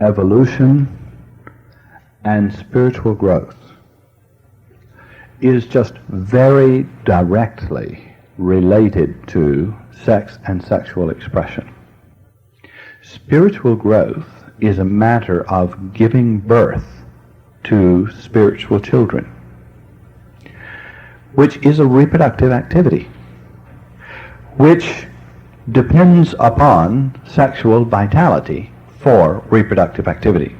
evolution and spiritual growth is just very directly related to sex and sexual expression. Spiritual growth is a matter of giving birth to spiritual children, which is a reproductive activity, which depends upon sexual vitality for reproductive activity.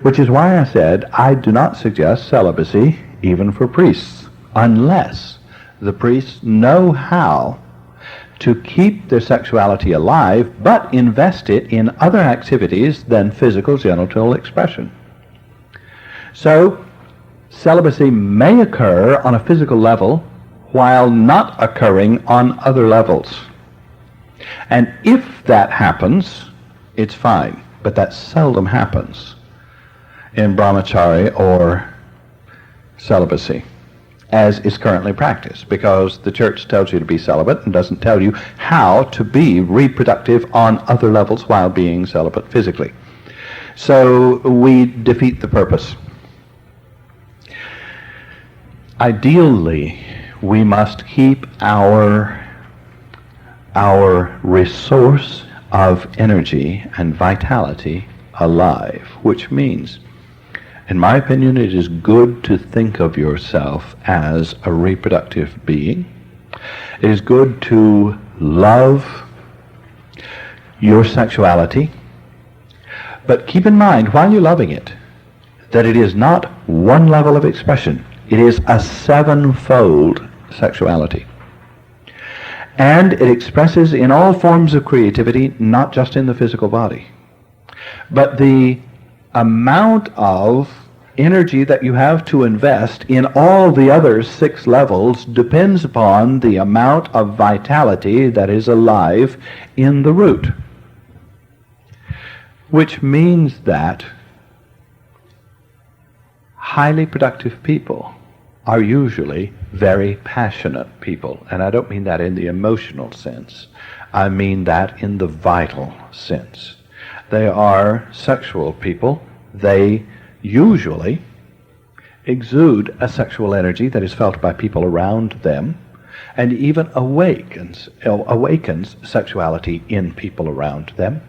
Which is why I said I do not suggest celibacy even for priests, unless the priests know how to keep their sexuality alive, but invest it in other activities than physical genital expression. So, celibacy may occur on a physical level while not occurring on other levels. And if that happens, it's fine, but that seldom happens in brahmachari or celibacy, as is currently practiced, because the church tells you to be celibate and doesn't tell you how to be reproductive on other levels while being celibate physically. So we defeat the purpose. Ideally, we must keep our resource of energy and vitality alive, which means, in my opinion, it is good to think of yourself as a reproductive being. It is good to love your sexuality, but keep in mind, while you're loving it, that it is not one level of expression. It is a sevenfold sexuality. And it expresses in all forms of creativity, not just in the physical body. But the amount of energy that you have to invest in all the other 6 levels depends upon the amount of vitality that is alive in the root. Which means that highly productive people are usually very passionate people. And I don't mean that in the emotional sense. I mean that in the vital sense. They are sexual people. They usually exude a sexual energy that is felt by people around them, and even awakens sexuality in people around them.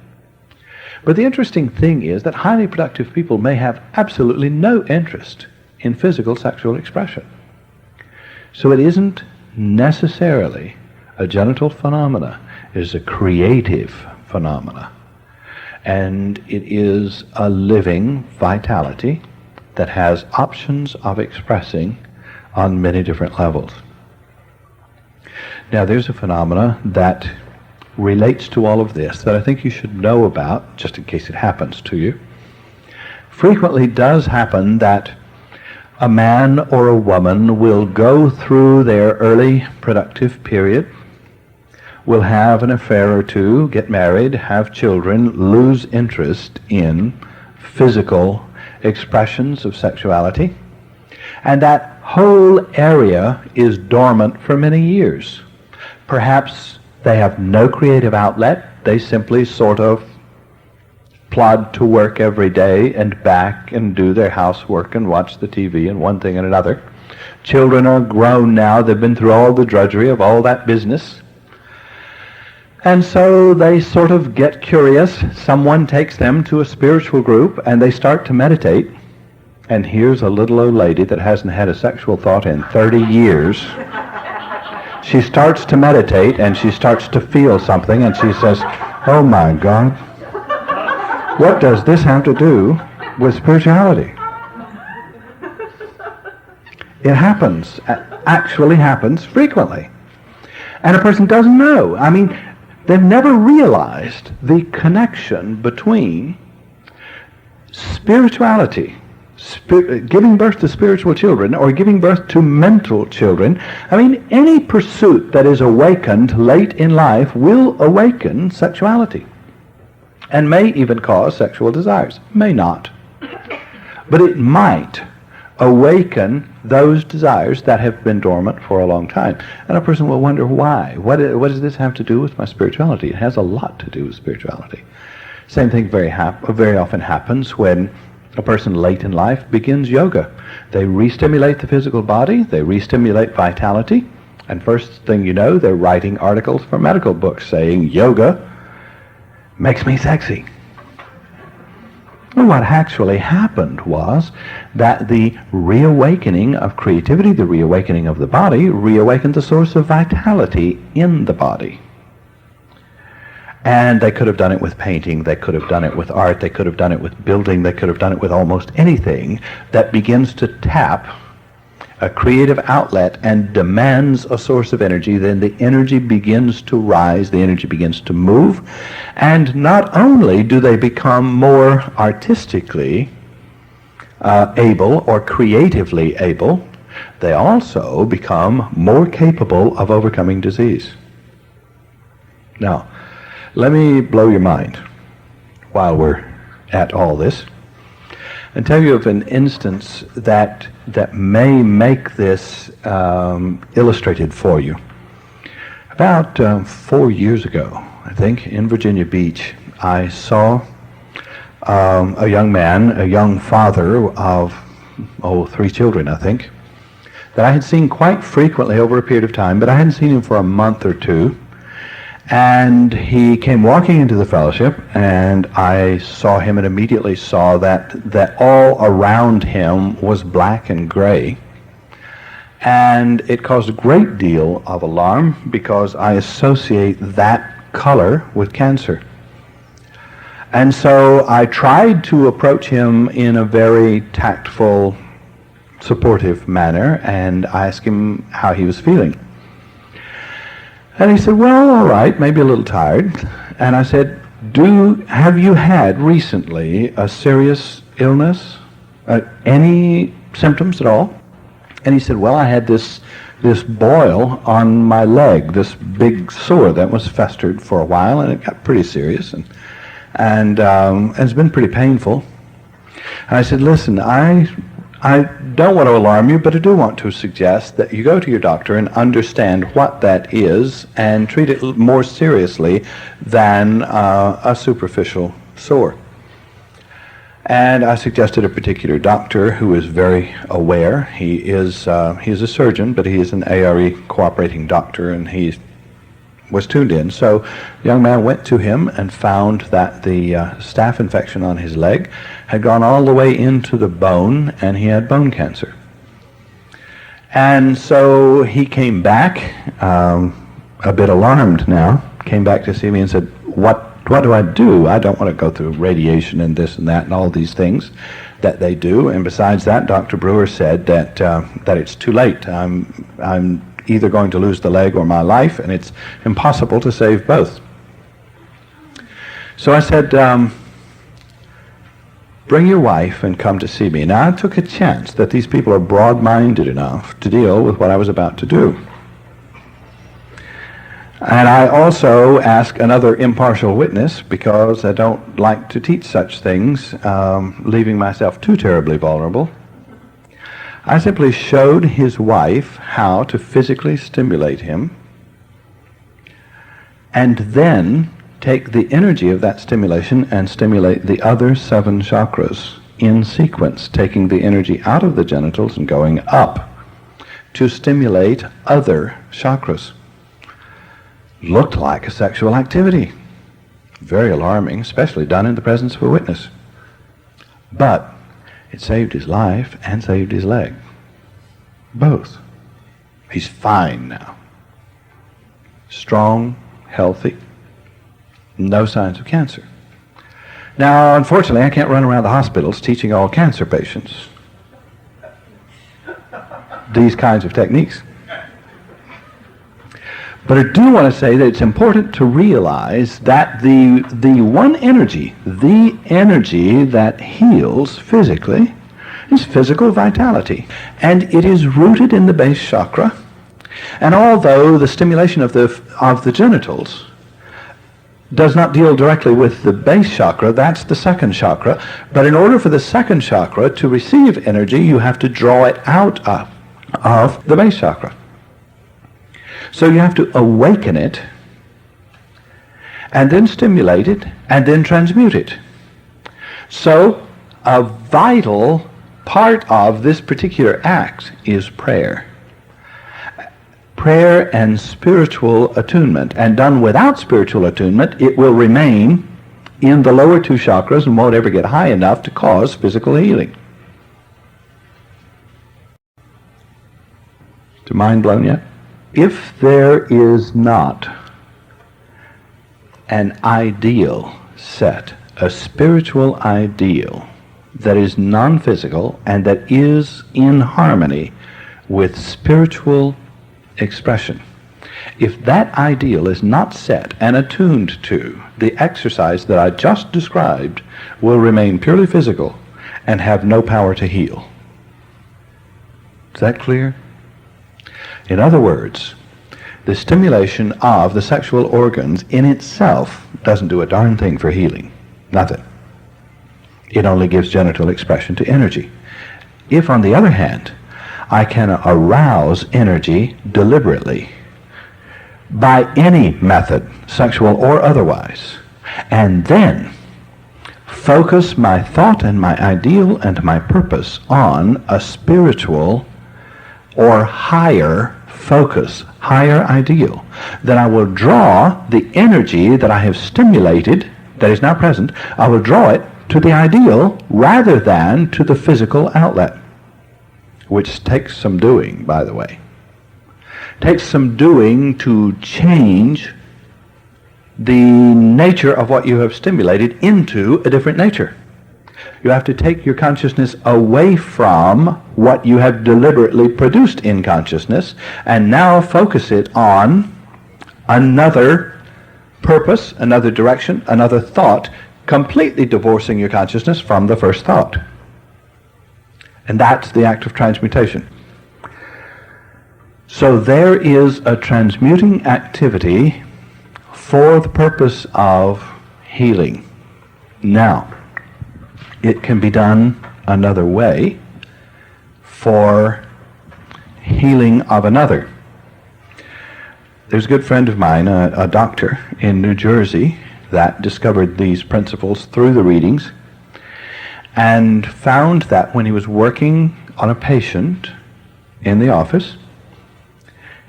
But the interesting thing is that highly productive people may have absolutely no interest in physical sexual expression. So it isn't necessarily a genital phenomena. It is a creative phenomena. And it is a living vitality that has options of expressing on many different levels. Now there's a phenomena that relates to all of this that I think you should know about, just in case it happens to you. Frequently does happen that a man or a woman will go through their early productive period, will have an affair or two, get married, have children, lose interest in physical expressions of sexuality, and that whole area is dormant for many years. Perhaps they have no creative outlet. They simply sort of plod to work every day and back and do their housework and watch the TV and one thing and another. Children are grown now. They've been through all the drudgery of all that business. And so they sort of get curious. Someone takes them to a spiritual group and they start to meditate. And here's a little old lady that hasn't had a sexual thought in 30 years. She starts to meditate and she starts to feel something and she says, "Oh my God, what does this have to do with spirituality?" It happens, actually happens frequently. And a person doesn't know. I mean, they've never realized the connection between spirituality, giving birth to spiritual children, or giving birth to mental children. I mean, any pursuit that is awakened late in life will awaken sexuality, and may even cause sexual desires. May not. But it might awaken those desires that have been dormant for a long time. And a person will wonder why. What does this have to do with my spirituality? It has a lot to do with spirituality. Same thing very often happens when a person late in life begins yoga. They re-stimulate the physical body, they re-stimulate vitality, and first thing you know, they're writing articles for medical books saying, yoga makes me sexy. Well, what actually happened was that the reawakening of creativity, the reawakening of the body, reawakened the source of vitality in the body. And they could have done it with painting, they could have done it with art, they could have done it with building, they could have done it with almost anything that begins to tap a creative outlet and demands a source of energy. Then the energy begins to rise, the energy begins to move, and not only do they become more artistically able or creatively able, they also become more capable of overcoming disease. Now, let me blow your mind while we're at all this and tell you of an instance that may make this illustrated for you. About 4 years ago, I think, in Virginia Beach, I saw a young man, a young father of 3 children, I think, that I had seen quite frequently over a period of time, but I hadn't seen him for a month or two. And he came walking into the fellowship, and I saw him and immediately saw that all around him was black and gray. And it caused a great deal of alarm because I associate that color with cancer. And so I tried to approach him in a very tactful, supportive manner, and I asked him how he was feeling. And he said, well, all right, maybe a little tired. And I said, have you had recently a serious illness? Any symptoms at all? And he said, well, I had this boil on my leg, this big sore that was festered for a while, and it got pretty serious, and it's been pretty painful. And I said, listen, I don't want to alarm you, but I do want to suggest that you go to your doctor and understand what that is and treat it more seriously than a superficial sore. And I suggested a particular doctor who is very aware. He is a surgeon, but he is an ARE cooperating doctor, and he was tuned in. So the young man went to him and found that the staph infection on his leg had gone all the way into the bone, and he had bone cancer. And so he came back, a bit alarmed now, came back to see me and said, what do I do? I don't want to go through radiation and this and that and all these things that they do. And besides that, Dr. Brewer said that it's too late. I'm either going to lose the leg or my life, and it's impossible to save both. So I said, bring your wife and come to see me. Now I took a chance that these people are broad-minded enough to deal with what I was about to do. And I also asked another impartial witness, because I don't like to teach such things, leaving myself too terribly vulnerable. I simply showed his wife how to physically stimulate him, and then take the energy of that stimulation and stimulate the other 7 chakras in sequence, taking the energy out of the genitals and going up to stimulate other chakras. Looked like a sexual activity. Very alarming, especially done in the presence of a witness. But it saved his life and saved his leg. Both. He's fine now. Strong, healthy, no signs of cancer. Now, unfortunately, I can't run around the hospitals teaching all cancer patients these kinds of techniques. But I do want to say that it's important to realize that the one energy, the energy that heals physically, is physical vitality. And it is rooted in the base chakra. And although the stimulation of the genitals does not deal directly with the base chakra, that's the second chakra. But in order for the second chakra to receive energy, you have to draw it out of the base chakra. So you have to awaken it, and then stimulate it, and then transmute it. So a vital part of this particular act is prayer. Prayer and spiritual attunement. And done without spiritual attunement, it will remain in the lower two chakras and won't ever get high enough to cause physical healing. Is your mind blown yet? If there is not an ideal set, a spiritual ideal that is non-physical and that is in harmony with spiritual expression, if that ideal is not set and attuned to, the exercise that I just described will remain purely physical and have no power to heal. Is that clear? In other words, the stimulation of the sexual organs in itself doesn't do a darn thing for healing. Nothing. It only gives genital expression to energy. If, on the other hand, I can arouse energy deliberately by any method, sexual or otherwise, and then focus my thought and my ideal and my purpose on a spiritual or higher focus, higher ideal, then I will draw the energy that I have stimulated, that is now present, I will draw it to the ideal rather than to the physical outlet, which takes some doing, by the way. Takes some doing to change the nature of what you have stimulated into a different nature. You have to take your consciousness away from what you have deliberately produced in consciousness and now focus it on another purpose, another direction, another thought, completely divorcing your consciousness from the first thought. And that's the act of transmutation. So there is a transmuting activity for the purpose of healing. Now, it can be done another way for healing of another. There's a good friend of mine, a doctor in New Jersey, that discovered these principles through the readings and found that when he was working on a patient in the office,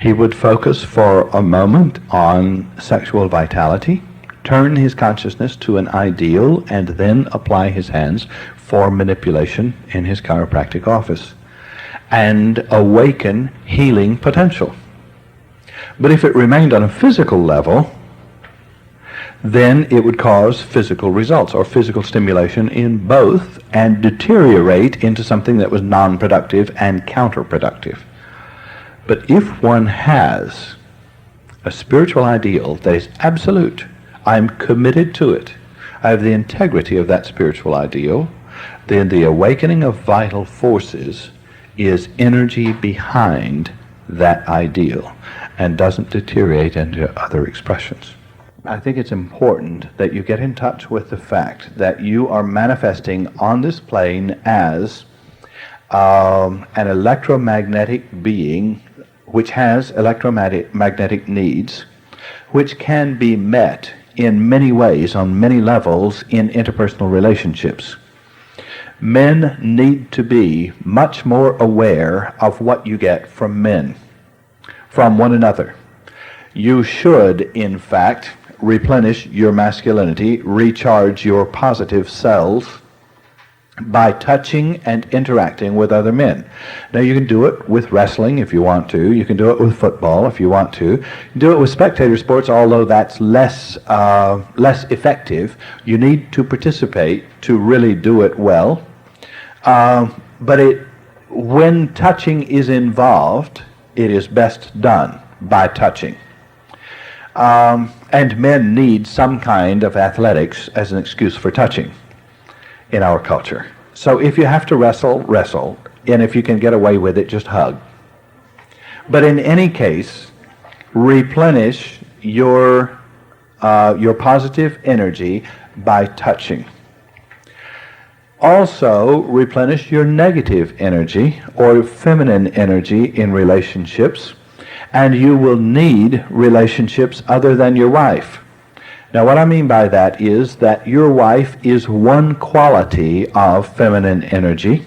he would focus for a moment on sexual vitality, turn his consciousness to an ideal, and then apply his hands for manipulation in his chiropractic office and awaken healing potential. But if it remained on a physical level, then it would cause physical results or physical stimulation in both and deteriorate into something that was non-productive and counterproductive. But if one has a spiritual ideal that is absolute, I'm committed to it, I have the integrity of that spiritual ideal, then the awakening of vital forces is energy behind that ideal and doesn't deteriorate into other expressions. I think it's important that you get in touch with the fact that you are manifesting on this plane as an electromagnetic being which has electromagnetic needs, which can be met in many ways, on many levels, in interpersonal relationships. Men need to be much more aware of what you get from men, from one another. You should, in fact, replenish your masculinity, recharge your positive cells by touching and interacting with other men. Now, you can do it with wrestling if you want to. You can do it with football if you want to. You can do it with spectator sports, although that's less effective. You need to participate to really do it well. But when touching is involved, it is best done by touching. And men need some kind of athletics as an excuse for touching in our culture. So if you have to wrestle, wrestle. And if you can get away with it, just hug. But in any case, replenish your positive energy by touching. Also, replenish your negative energy or feminine energy in relationships. And you will need relationships other than your wife. Now, what I mean by that is that your wife is one quality of feminine energy,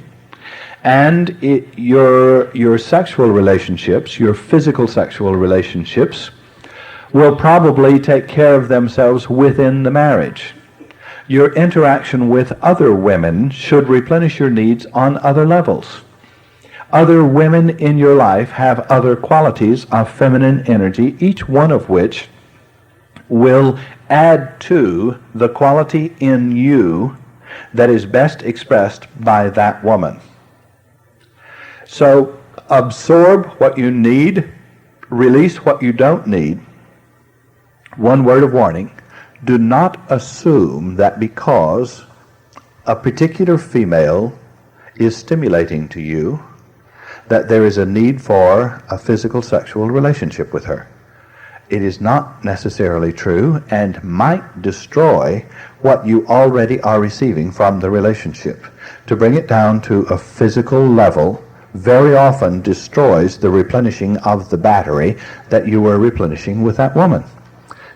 and your sexual relationships, your physical sexual relationships, will probably take care of themselves within the marriage. Your interaction with other women should replenish your needs on other levels. Other women in your life have other qualities of feminine energy, each one of which will add to the quality in you that is best expressed by that woman. So absorb what you need, release what you don't need. One word of warning: do not assume that because a particular female is stimulating to you, that there is a need for a physical sexual relationship with her. It is not necessarily true and might destroy what you already are receiving from the relationship. To bring it down to a physical level very often destroys the replenishing of the battery that you were replenishing with that woman.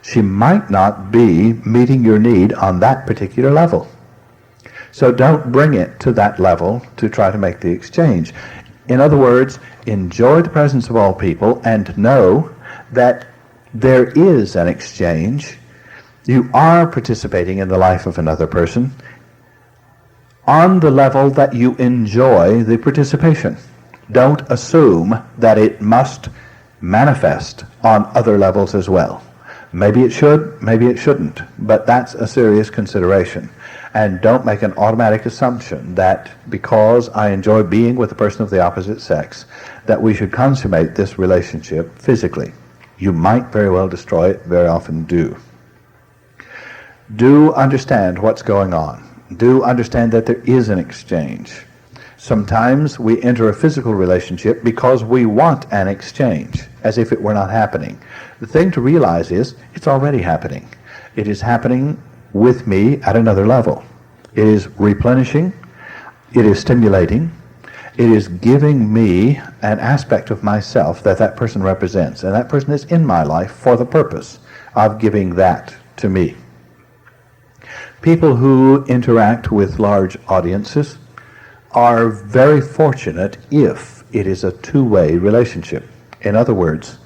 She might not be meeting your need on that particular level. So don't bring it to that level to try to make the exchange. In other words, enjoy the presence of all people and know that there is an exchange. You are participating in the life of another person on the level that you enjoy the participation. Don't assume that it must manifest on other levels as well. Maybe it should, maybe it shouldn't, but that's a serious consideration. And don't make an automatic assumption that because I enjoy being with a person of the opposite sex, that we should consummate this relationship physically. You might very well destroy it, very often do. Do understand what's going on. Do understand that there is an exchange. Sometimes we enter a physical relationship because we want an exchange, as if it were not happening. The thing to realize is it's already happening. It is happening with me at another level. It is replenishing. It is stimulating. It is giving me an aspect of myself that that person represents, and that person is in my life for the purpose of giving that to me. People who interact with large audiences are very fortunate if it is a two-way relationship. In other words,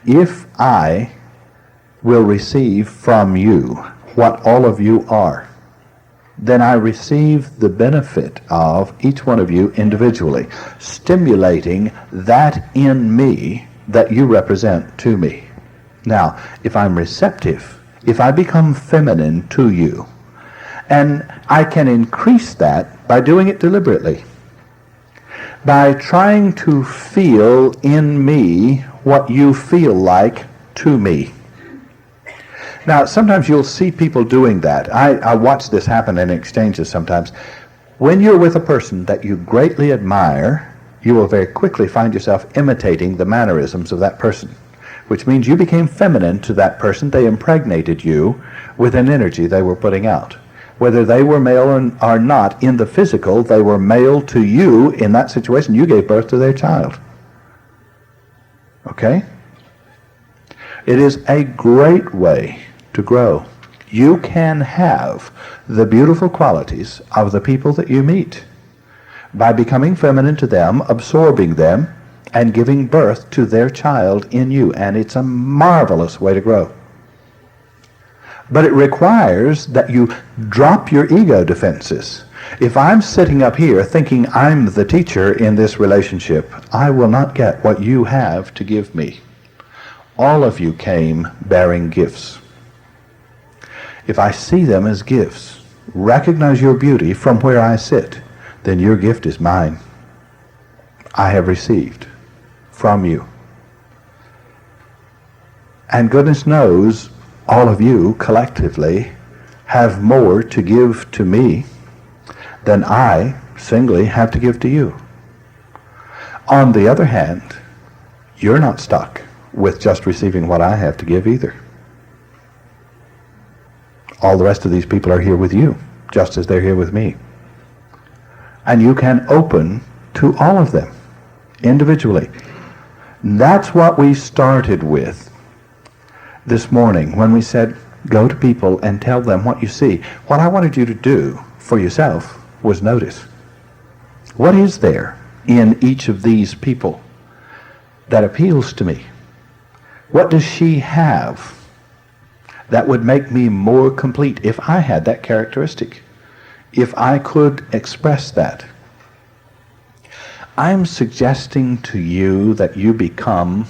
if I will receive from you what all of you are, then I receive the benefit of each one of you individually, stimulating that in me that you represent to me. Now, if I'm receptive, if I become feminine to you, and I can increase that by doing it deliberately, by trying to feel in me what you feel like to me. Now, sometimes you'll see people doing that. I watch this happen in exchanges sometimes. When you're with a person that you greatly admire, you will very quickly find yourself imitating the mannerisms of that person, which means you became feminine to that person. They impregnated you with an energy they were putting out. Whether they were male or not, in the physical, they were male to you. In that situation, you gave birth to their child. Okay? It is a great way to grow. You can have the beautiful qualities of the people that you meet by becoming feminine to them, absorbing them, and giving birth to their child in you. And it's a marvelous way to grow. But it requires that you drop your ego defenses. If I'm sitting up here thinking I'm the teacher in this relationship, I will not get what you have to give me. All of you came bearing gifts. If I see them as gifts, recognize your beauty from where I sit, then your gift is mine. I have received from you. And goodness knows, all of you collectively have more to give to me than I singly have to give to you. On the other hand, you're not stuck with just receiving what I have to give either. All the rest of these people are here with you, just as they're here with me. And you can open to all of them individually. That's what we started with this morning when we said, go to people and tell them what you see. What I wanted you to do for yourself was notice. What is there in each of these people that appeals to me? What does she have that would make me more complete if I had that characteristic? If I could express that? I'm suggesting to you that you become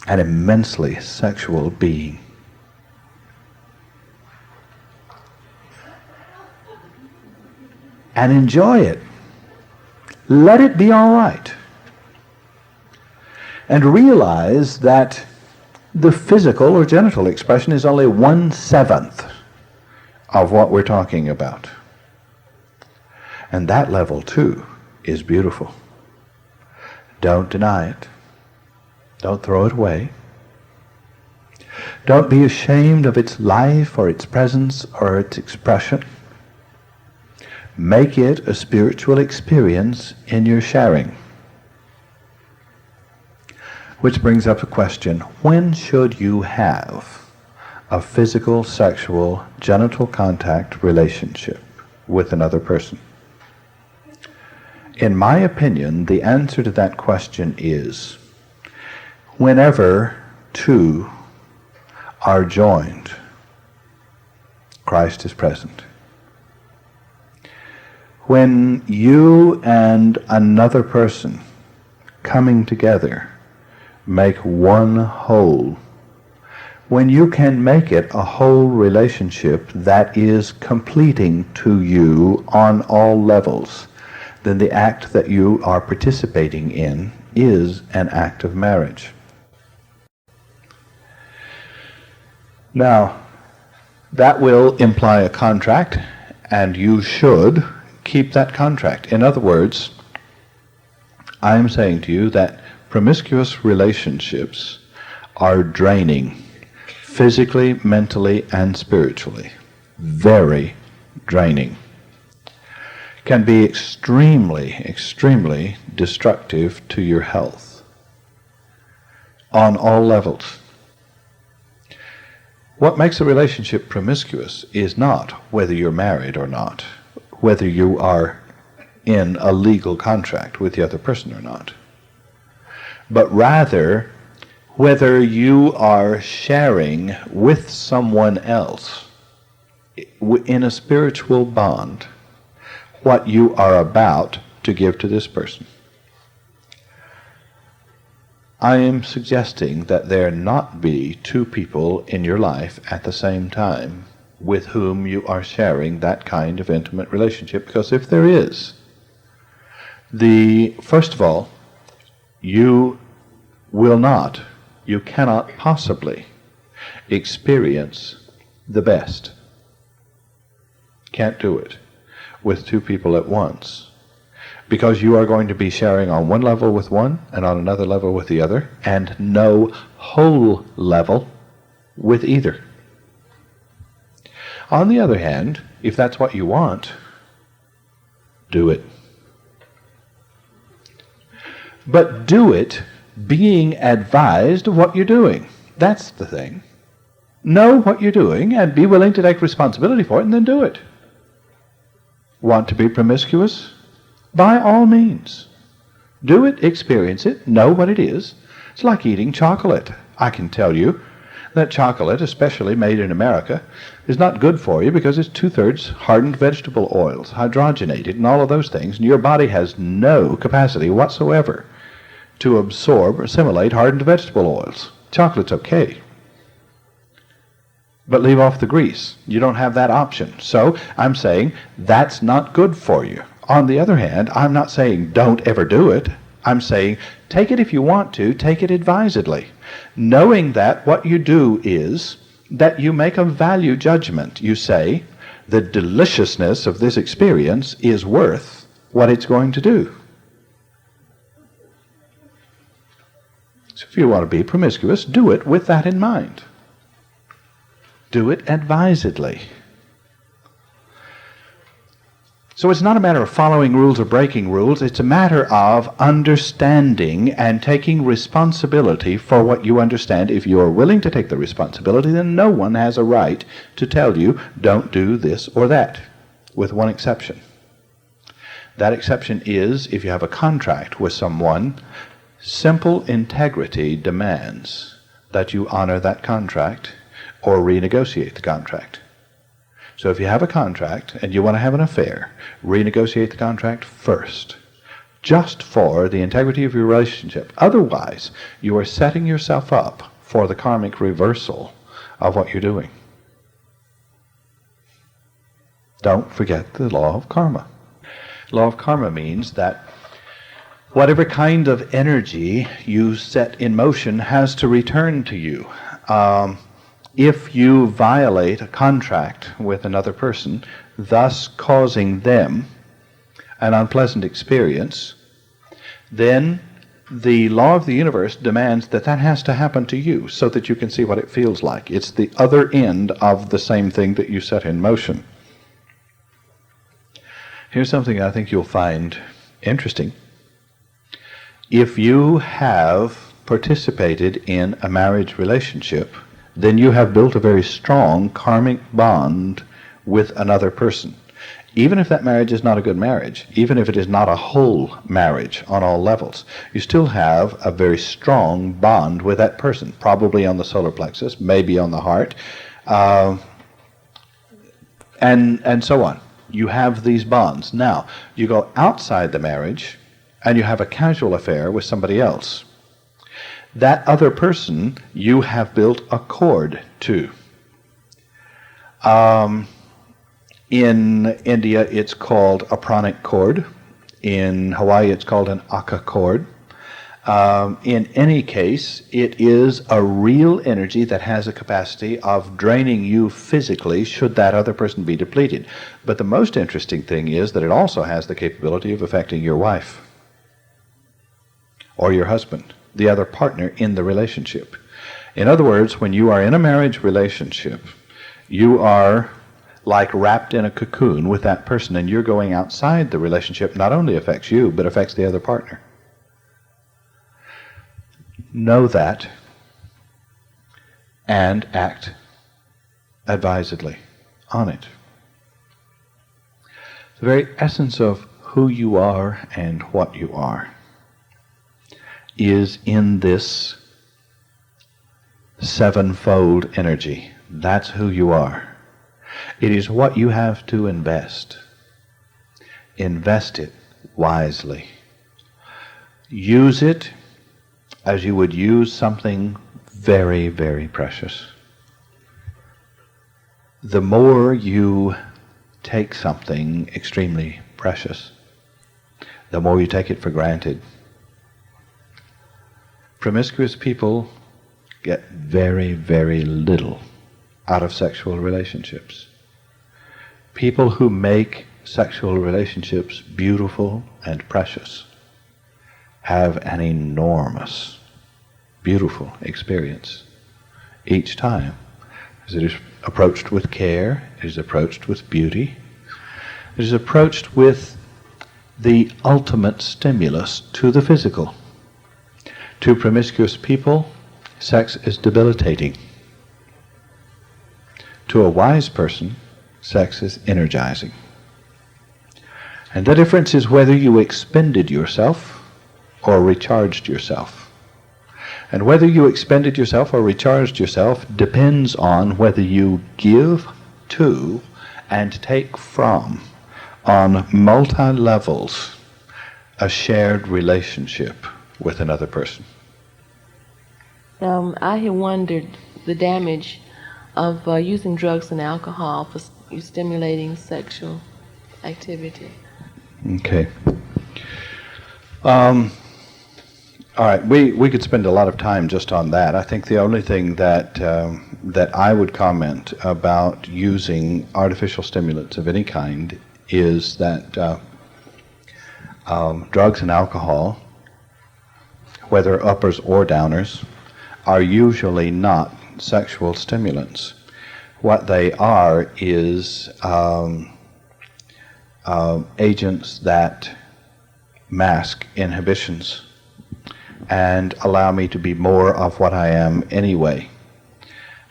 an immensely sexual being. And enjoy it. Let it be all right. And realize that the physical or genital expression is only 1/7 of what we're talking about. And that level, too, is beautiful. Don't deny it. Don't throw it away. Don't be ashamed of its life or its presence or its expression. Make it a spiritual experience in your sharing. Which brings up the question, when should you have a physical, sexual, genital contact relationship with another person? In my opinion, the answer to that question is whenever two are joined, Christ is present. When you and another person coming together make one whole, when you can make it a whole relationship that is completing to you on all levels, then the act that you are participating in is an act of marriage. Now, that will imply a contract, and you should keep that contract. In other words, I am saying to you that promiscuous relationships are draining, physically, mentally, and spiritually. Very draining. Can be extremely, extremely destructive to your health on all levels. What makes a relationship promiscuous is not whether you're married or not, whether you are in a legal contract with the other person or not, but rather whether you are sharing with someone else in a spiritual bond what you are about to give to this person. I am suggesting that there not be two people in your life at the same time with whom you are sharing that kind of intimate relationship, because if there is, first of all, you cannot possibly experience the best. Can't do it with two people at once, because you are going to be sharing on one level with one and on another level with the other, and no whole level with either. On the other hand, if that's what you want, do it. But do it being advised of what you're doing. That's the thing. Know what you're doing and be willing to take responsibility for it, and then do it. Want to be promiscuous? By all means. Do it, experience it, know what it is. It's like eating chocolate. I can tell you that chocolate, especially made in America, is not good for you because it's 2/3 hardened vegetable oils, hydrogenated, and all of those things, and your body has no capacity whatsoever to absorb or assimilate hardened vegetable oils. Chocolate's okay, but leave off the grease. You don't have that option. So I'm saying that's not good for you. On the other hand, I'm not saying don't ever do it. I'm saying take it if you want to, take it advisedly, knowing that what you do is that you make a value judgment. You say, the deliciousness of this experience is worth what it's going to do. So if you want to be promiscuous, do it with that in mind. Do it advisedly. So it's not a matter of following rules or breaking rules. It's a matter of understanding and taking responsibility for what you understand. If you are willing to take the responsibility, then no one has a right to tell you, don't do this or that, with one exception. That exception is, if you have a contract with someone, simple integrity demands that you honor that contract or renegotiate the contract. So if you have a contract and you want to have an affair, renegotiate the contract first, just for the integrity of your relationship. Otherwise, you are setting yourself up for the karmic reversal of what you're doing. Don't forget the law of karma. Law of karma means that whatever kind of energy you set in motion has to return to you. If you violate a contract with another person, thus causing them an unpleasant experience, then the law of the universe demands that that has to happen to you so that you can see what it feels like. It's the other end of the same thing that you set in motion. Here's something I think you'll find interesting. If you have participated in a marriage relationship, then you have built a very strong karmic bond with another person. Even if that marriage is not a good marriage, even if it is not a whole marriage on all levels, you still have a very strong bond with that person, probably on the solar plexus, maybe on the heart, and so on. You have these bonds. Now, you go outside the marriage, and you have a casual affair with somebody else. That other person you have built a cord to. In India, it's called a pranic cord. In Hawaii, it's called an aka cord. In any case, it is a real energy that has a capacity of draining you physically should that other person be depleted. But the most interesting thing is that it also has the capability of affecting your wife or your husband, the other partner in the relationship. In other words, when you are in a marriage relationship, you are like wrapped in a cocoon with that person, and you're going outside the relationship not only affects you, but affects the other partner. Know that and act advisedly on it. The very essence of who you are and what you are is in this sevenfold energy. That's who you are. It is what you have to invest. Invest it wisely. Use it as you would use something very, very precious. The more you take something extremely precious, the more you take it for granted. Promiscuous people get very, very little out of sexual relationships. People who make sexual relationships beautiful and precious have an enormous, beautiful experience each time, as it is approached with care, it is approached with beauty, it is approached with the ultimate stimulus to the physical. To promiscuous people, sex is debilitating. To a wise person, sex is energizing. And the difference is whether you expended yourself or recharged yourself. And whether you expended yourself or recharged yourself depends on whether you give to and take from, on multi-levels, a shared relationship with another person. I had wondered the damage of using drugs and alcohol for stimulating sexual activity. Okay. All right. We could spend a lot of time just on that. I think the only thing that that I would comment about using artificial stimulants of any kind is that drugs and alcohol, whether uppers or downers, are usually not sexual stimulants. What they are is agents that mask inhibitions and allow me to be more of what I am anyway.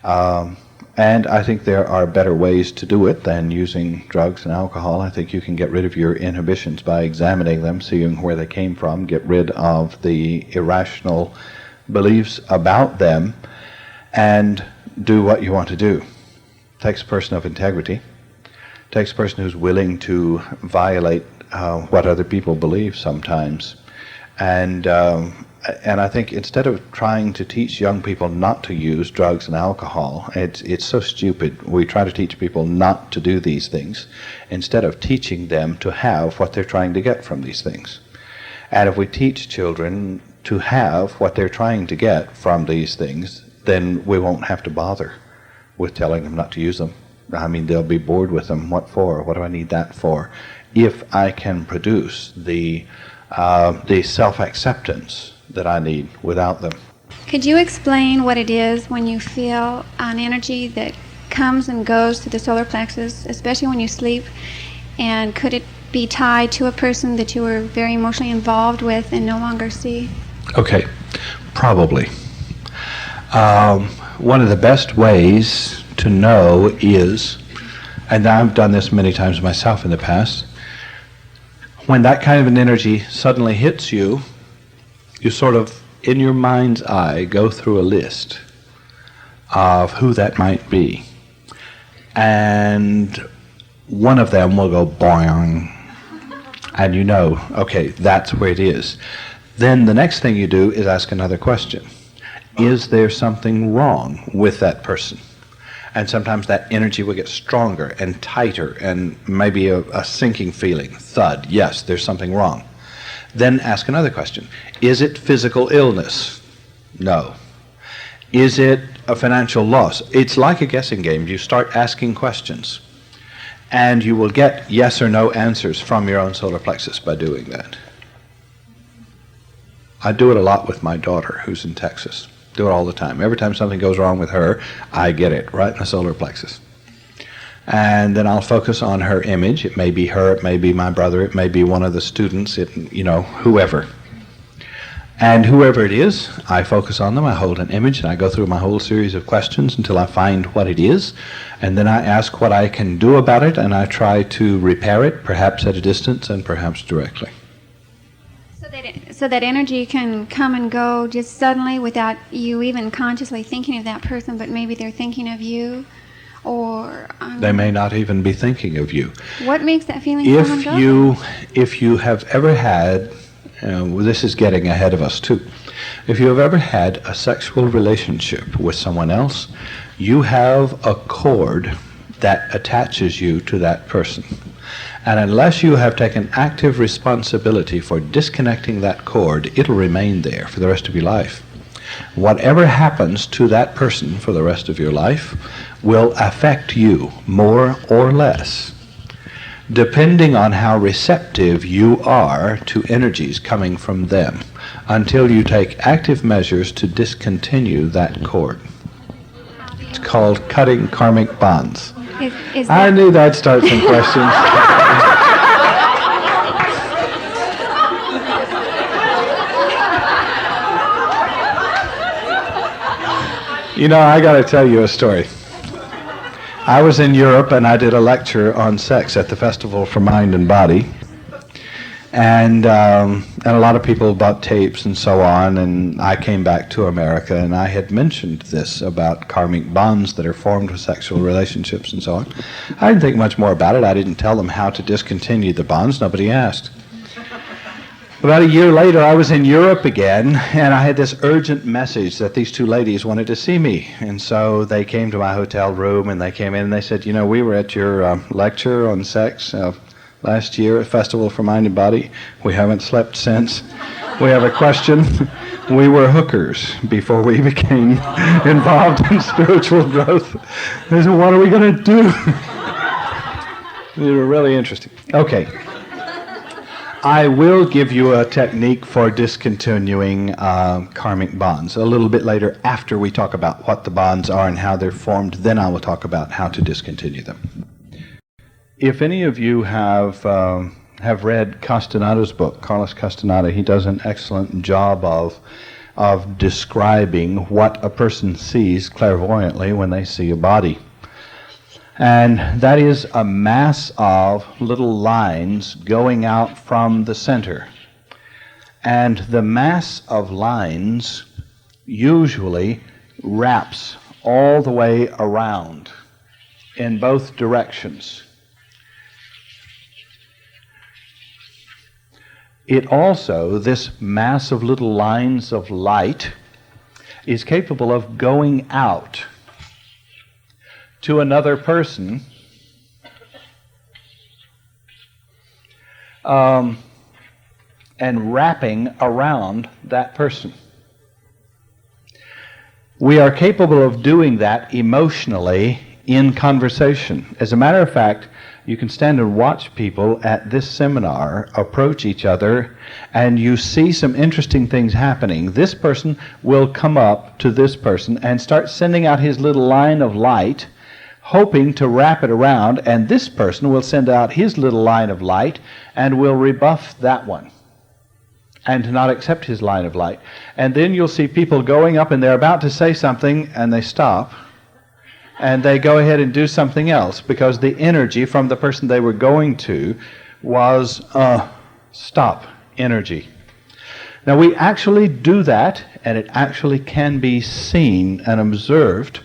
And I think there are better ways to do it than using drugs and alcohol. I think you can get rid of your inhibitions by examining them, seeing where they came from, get rid of the irrational beliefs about them, and do what you want to do. It takes a person of integrity. It takes a person who's willing to violate what other people believe sometimes. And I think instead of trying to teach young people not to use drugs and alcohol, it's so stupid. We try to teach people not to do these things instead of teaching them to have what they're trying to get from these things. And if we teach children to have what they're trying to get from these things, then we won't have to bother with telling them not to use them. I mean, they'll be bored with them. What for? What do I need that for? If I can produce the self-acceptance that I need without them. Could you explain what it is when you feel an energy that comes and goes to the solar plexus, especially when you sleep? And could it be tied to a person that you were very emotionally involved with and no longer see? Okay, probably. One of the best ways to know is, and I've done this many times myself in the past, when that kind of an energy suddenly hits you, you sort of, in your mind's eye, go through a list of who that might be. And one of them will go boing, and you know, okay, that's where it is. Then the next thing you do is ask another question. Is there something wrong with that person? And sometimes that energy will get stronger and tighter and maybe a sinking feeling, thud, yes, there's something wrong. Then ask another question. Is it physical illness? No. Is it a financial loss? It's like a guessing game. You start asking questions, and you will get yes or no answers from your own solar plexus by doing that. I do it a lot with my daughter, who's in Texas. Do it all the time. Every time something goes wrong with her, I get it right in the solar plexus. And then I'll focus on her image. It may be her, it may be my brother, it may be one of the students, whoever. And whoever it is, I focus on them, I hold an image, and I go through my whole series of questions until I find what it is. And then I ask what I can do about it, and I try to repair it, perhaps at a distance and perhaps directly. So that energy can come and go just suddenly without you even consciously thinking of that person, but maybe they're thinking of you, or... They may not even be thinking of you. What makes that feeling come and go? If you have ever had, this is getting ahead of us too, if you have ever had a sexual relationship with someone else, you have a cord that attaches you to that person. And unless you have taken active responsibility for disconnecting that cord, it'll remain there for the rest of your life. Whatever happens to that person for the rest of your life will affect you more or less, depending on how receptive you are to energies coming from them, until you take active measures to discontinue that cord. It's called cutting karmic bonds. I knew that'd start some questions. I got to tell you a story. I was in Europe and I did a lecture on sex at the Festival for Mind and Body. And a lot of people bought tapes and so on, and I came back to America and I had mentioned this about karmic bonds that are formed with sexual relationships and so on. I didn't think much more about it. I didn't tell them how to discontinue the bonds. Nobody asked. About a year later, I was in Europe again, and I had this urgent message that these two ladies wanted to see me. And so they came to my hotel room, and they came in and they said, we were at your lecture on sex last year at Festival for Mind and Body. We haven't slept since. We have a question. We were hookers before we became involved in spiritual growth. They said, what are we going to do? They were really interesting. Okay. I will give you a technique for discontinuing karmic bonds a little bit later, after we talk about what the bonds are and how they're formed. Then I will talk about how to discontinue them. if any of you have read Castaneda's book, Carlos Castaneda, he does an excellent job of describing what a person sees clairvoyantly when they see a body. And that is a mass of little lines going out from the center. And the mass of lines usually wraps all the way around in both directions. It also, this mass of little lines of light, is capable of going out to another person and wrapping around that person. We are capable of doing that emotionally in conversation. As a matter of fact, you can stand and watch people at this seminar approach each other, and you see some interesting things happening. This person will come up to this person and start sending out his little line of light, hoping to wrap it around, and this person will send out his little line of light and will rebuff that one and not accept his line of light. And then you'll see people going up and they're about to say something and they stop and they go ahead and do something else because the energy from the person they were going to was stop energy. Now we actually do that, and it actually can be seen and observed.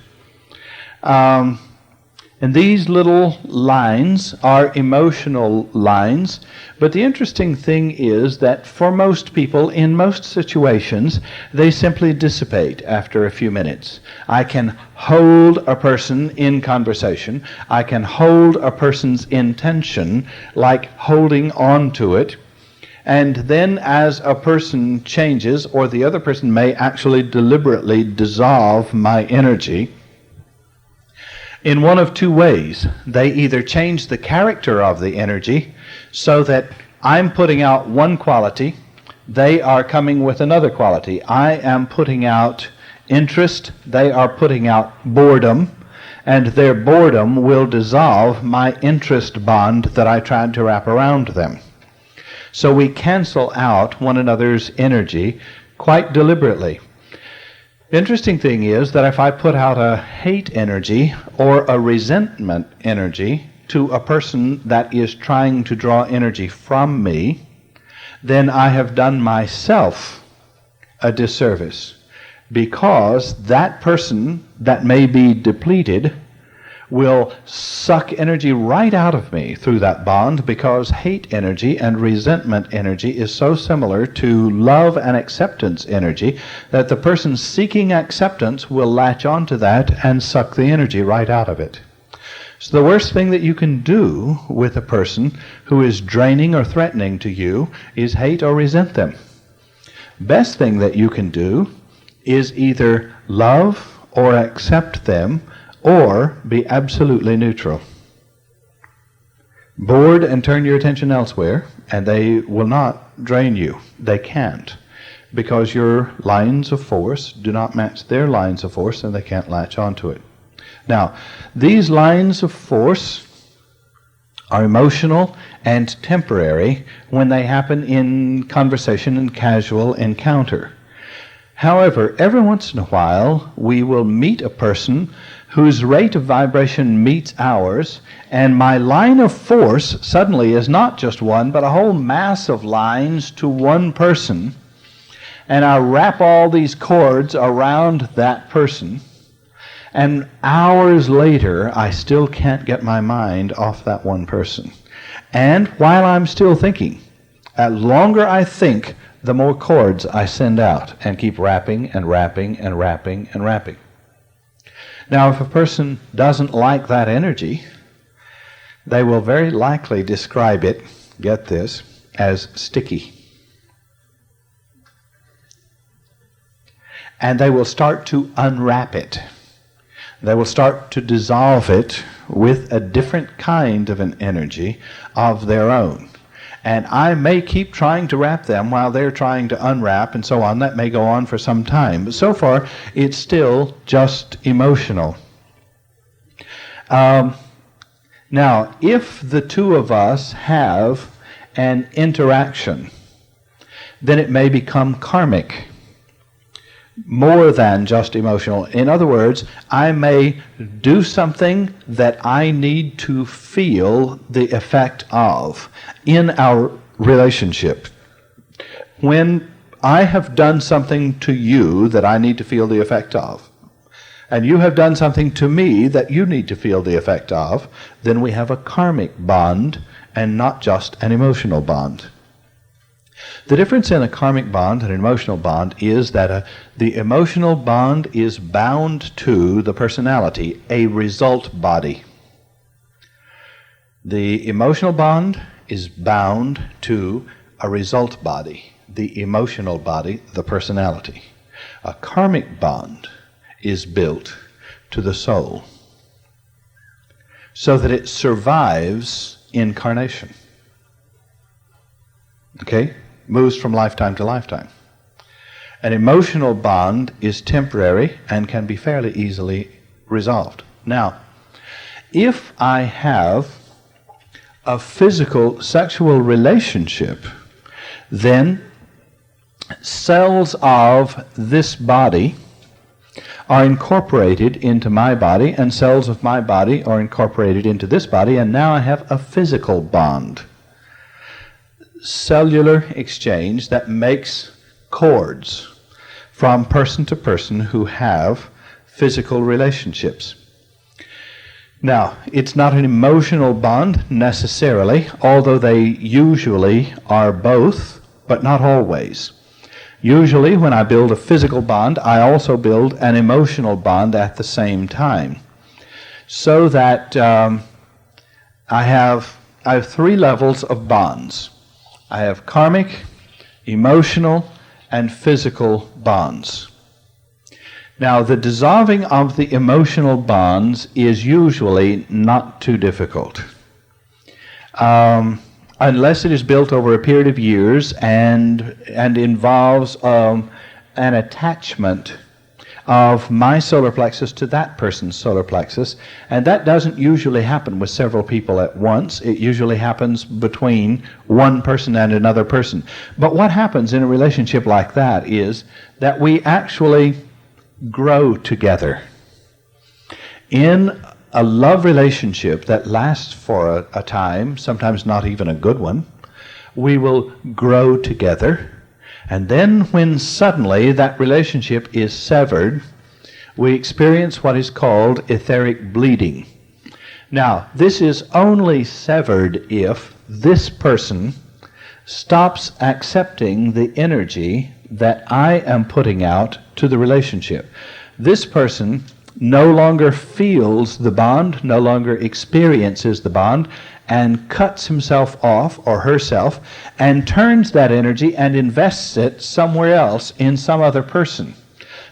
And these little lines are emotional lines, but the interesting thing is that for most people, in most situations, they simply dissipate after a few minutes. I can hold a person in conversation. I can hold a person's intention, like holding on to it. And then as a person changes, or the other person may actually deliberately dissolve my energy, in one of two ways. They either change the character of the energy so that I'm putting out one quality, they are coming with another quality. I am putting out interest, they are putting out boredom, and their boredom will dissolve my interest bond that I tried to wrap around them. So we cancel out one another's energy quite deliberately. The interesting thing is that if I put out a hate energy or a resentment energy to a person that is trying to draw energy from me, then I have done myself a disservice, because that person that may be depleted will suck energy right out of me through that bond, because hate energy and resentment energy is so similar to love and acceptance energy that the person seeking acceptance will latch onto that and suck the energy right out of it. So the worst thing that you can do with a person who is draining or threatening to you is hate or resent them. Best thing that you can do is either love or accept them, or be absolutely neutral. Bored and turn your attention elsewhere, and they will not drain you. They can't, because your lines of force do not match their lines of force, and they can't latch onto it. Now, these lines of force are emotional and temporary when they happen in conversation and casual encounter. However, every once in a while, we will meet a person whose rate of vibration meets ours, and my line of force suddenly is not just one, but a whole mass of lines to one person, and I wrap all these cords around that person, and hours later, I still can't get my mind off that one person. And while I'm still thinking, the longer I think, the more cords I send out and keep wrapping and wrapping and wrapping and wrapping. Now, if a person doesn't like that energy, they will very likely describe it, get this, as sticky. And they will start to unwrap it. They will start to dissolve it with a different kind of an energy of their own. And I may keep trying to wrap them while they're trying to unwrap and so on. That may go on for some time. But so far, it's still just emotional. Now, if the two of us have an interaction, then it may become karmic, more than just emotional. In other words, I may do something that I need to feel the effect of in our relationship. When I have done something to you that I need to feel the effect of, and you have done something to me that you need to feel the effect of, then we have a karmic bond and not just an emotional bond. The difference in a karmic bond and an emotional bond is that the emotional bond is bound to the personality, a result body. The emotional bond is bound to a result body, the emotional body, the personality. A karmic bond is built to the soul so that it survives incarnation. Okay? Moves from lifetime to lifetime. An emotional bond is temporary and can be fairly easily resolved. Now, if I have a physical sexual relationship, then cells of this body are incorporated into my body, and cells of my body are incorporated into this body, and now I have a physical bond. Cellular exchange that makes cords from person to person who have physical relationships. Now, it's not an emotional bond necessarily, although they usually are both, but not always. Usually, when I build a physical bond, I also build an emotional bond at the same time. So that I have three levels of bonds. I have karmic, emotional, and physical bonds. Now, the dissolving of the emotional bonds is usually not too difficult. Unless it is built over a period of years and involves an attachment of my solar plexus to that person's solar plexus, and that doesn't usually happen with several people at once. It usually happens between one person and another person. But what happens in a relationship like that is that we actually grow together. In a love relationship that lasts for a time, sometimes not even a good one, we will grow together. And then when suddenly that relationship is severed, we experience what is called etheric bleeding. Now, this is only severed if this person stops accepting the energy that I am putting out to the relationship. This person no longer feels the bond, no longer experiences the bond, and cuts himself off or herself and turns that energy and invests it somewhere else in some other person.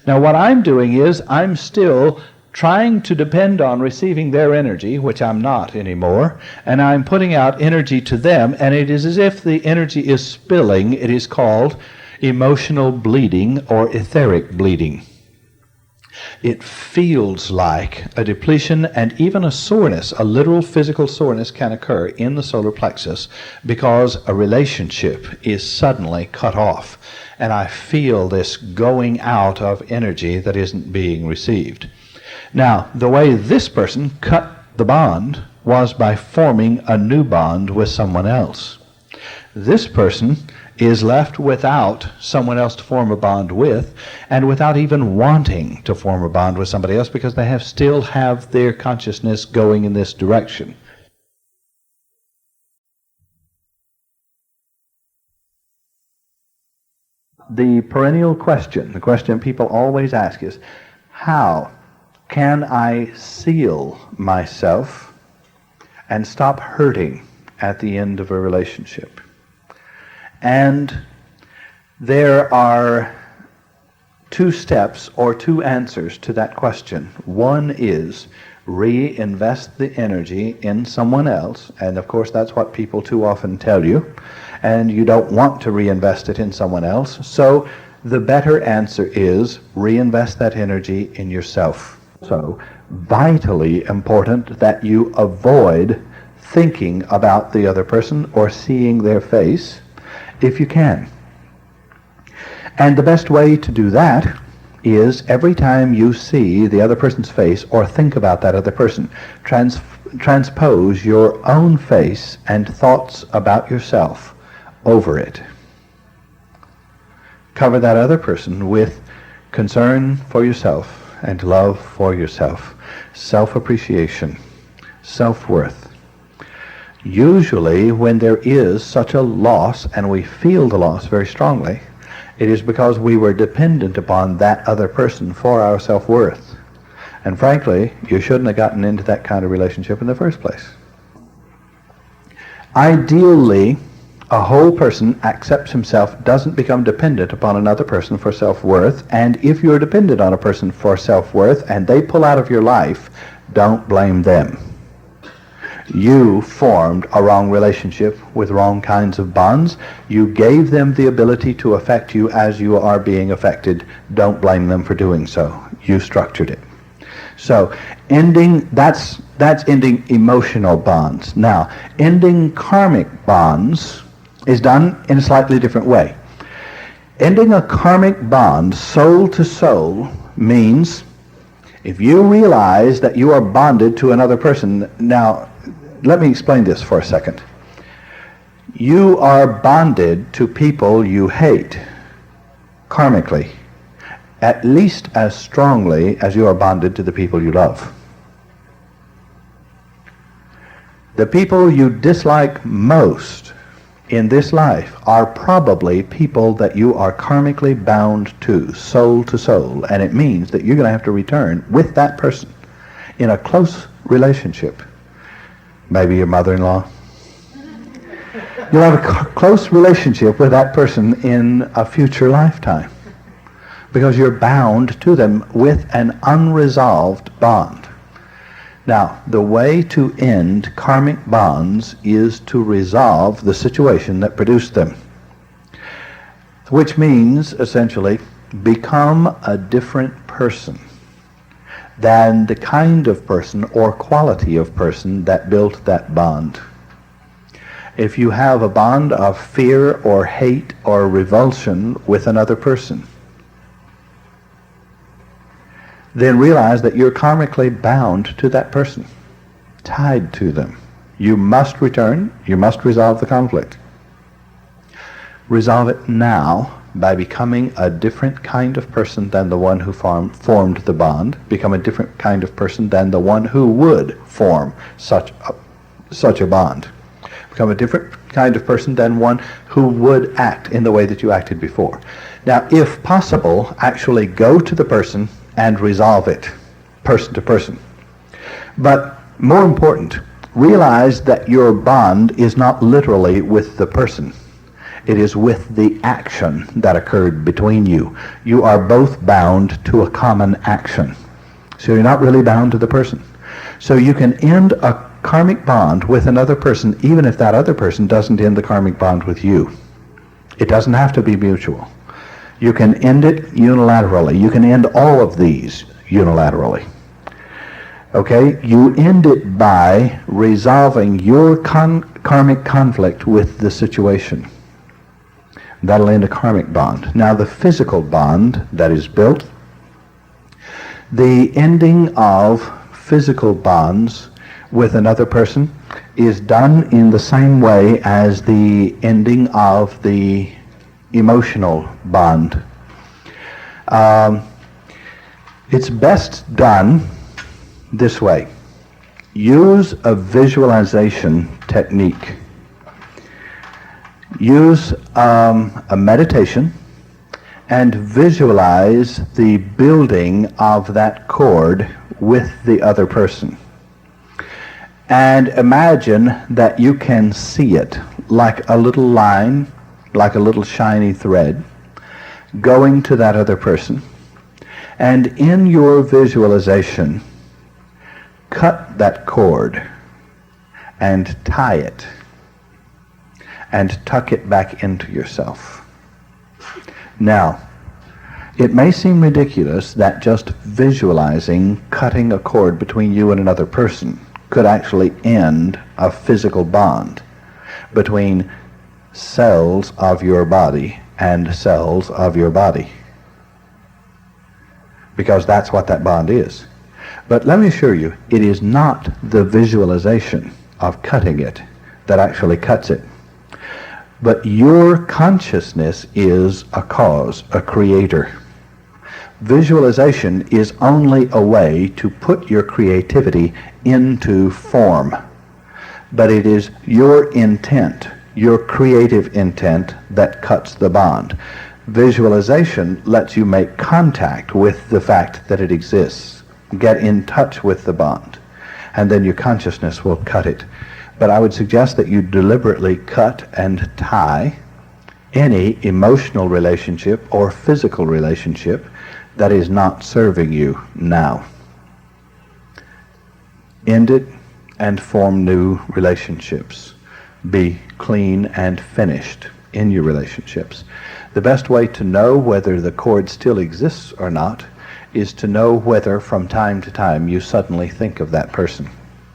Now, what I'm doing is I'm still trying to depend on receiving their energy, which I'm not anymore, and I'm putting out energy to them, and it is as if the energy is spilling. It is called emotional bleeding or etheric bleeding. It feels like a depletion, and even a soreness, a literal physical soreness can occur in the solar plexus because a relationship is suddenly cut off, and I feel this going out of energy that isn't being received. Now, the way this person cut the bond was by forming a new bond with someone else. This person is left without someone else to form a bond with, and without even wanting to form a bond with somebody else, because they still have their consciousness going in this direction. The perennial question, the question people always ask is, how can I seal myself and stop hurting at the end of a relationship? And there are two steps or two answers to that question. One is reinvest the energy in someone else, and of course that's what people too often tell you, and you don't want to reinvest it in someone else. So the better answer is reinvest that energy in yourself. So vitally important that you avoid thinking about the other person or seeing their face if you can. And the best way to do that is every time you see the other person's face or think about that other person, transpose your own face and thoughts about yourself over it. Cover that other person with concern for yourself and love for yourself, self-appreciation, self-worth. Usually when there is such a loss, and we feel the loss very strongly, it is because we were dependent upon that other person for our self-worth. And frankly, you shouldn't have gotten into that kind of relationship in the first place. Ideally, a whole person accepts himself, doesn't become dependent upon another person for self-worth, and if you're dependent on a person for self-worth and they pull out of your life, don't blame them. You formed a wrong relationship with wrong kinds of bonds. You gave them the ability to affect you as you are being affected. Don't blame them for doing so. You structured it. So that's ending emotional bonds. Now, ending karmic bonds is done in a slightly different way. Ending a karmic bond soul to soul means if you realize that you are bonded to another person. Now, let me explain this for a second. You are bonded to people you hate karmically at least as strongly as you are bonded to the people you love. The people you dislike most in this life are probably people that you are karmically bound to soul, and it means that you're going to have to return with that person in a close relationship. Maybe your mother-in-law. You'll have a close relationship with that person in a future lifetime because you're bound to them with an unresolved bond. Now, the way to end karmic bonds is to resolve the situation that produced them, which means, essentially, become a different person than the kind of person or quality of person that built that bond. If you have a bond of fear or hate or revulsion with another person, then realize that you're karmically bound to that person, tied to them. You must return, you must resolve the conflict. Resolve it now by becoming a different kind of person than the one who formed the bond. Become a different kind of person than the one who would form such a bond. Become a different kind of person than one who would act in the way that you acted before. Now, if possible, actually go to the person and resolve it, person to person. But more important, realize that your bond is not literally with the person. It is with the action that occurred between you. You are both bound to a common action. So you're not really bound to the person. So you can end a karmic bond with another person even if that other person doesn't end the karmic bond with you. It doesn't have to be mutual. You can end it unilaterally. You can end all of these unilaterally. Okay? You end it by resolving your karmic conflict with the situation. That'll end a karmic bond. Now, the physical bond that is built, the ending of physical bonds with another person is done in the same way as the ending of the emotional bond. It's best done this way. Use a visualization technique. Use a meditation and visualize the building of that cord with the other person. And imagine that you can see it like a little line, like a little shiny thread, going to that other person. And in your visualization, cut that cord and tie it and tuck it back into yourself. Now, It may seem ridiculous that just visualizing cutting a cord between you and another person could actually end a physical bond between cells of your body and cells of your body, because that's what that bond is. But let me assure you, it is not the visualization of cutting it that actually cuts it. But your consciousness is a cause, a creator. Visualization is only a way to put your creativity into form. But it is your intent, your creative intent, that cuts the bond. Visualization lets you make contact with the fact that it exists, get in touch with the bond, and then your consciousness will cut it. But I would suggest that you deliberately cut and tie any emotional relationship or physical relationship that is not serving you now. End it and form new relationships. Be clean and finished in your relationships. The best way to know whether the cord still exists or not is to know whether from time to time you suddenly think of that person.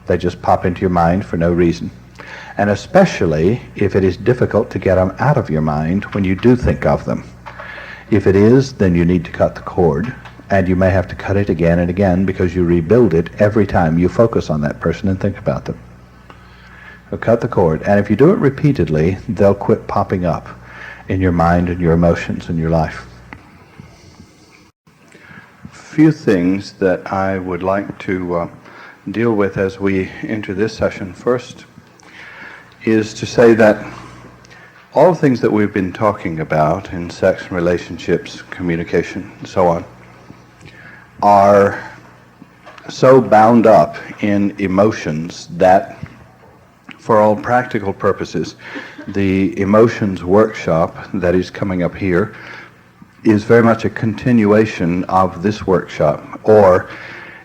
They just pop into your mind for no reason. And especially if it is difficult to get them out of your mind when you do think of them. If it is, then you need to cut the cord, and you may have to cut it again and again because you rebuild it every time you focus on that person and think about them. So cut the cord, and if you do it repeatedly, they'll quit popping up in your mind and your emotions and your life. Few things that I would like to deal with as we enter this session. First is to say that all the things that we've been talking about in sex and relationships, communication, and so on, are so bound up in emotions that, for all practical purposes, the emotions workshop that is coming up here is very much a continuation of this workshop. Or,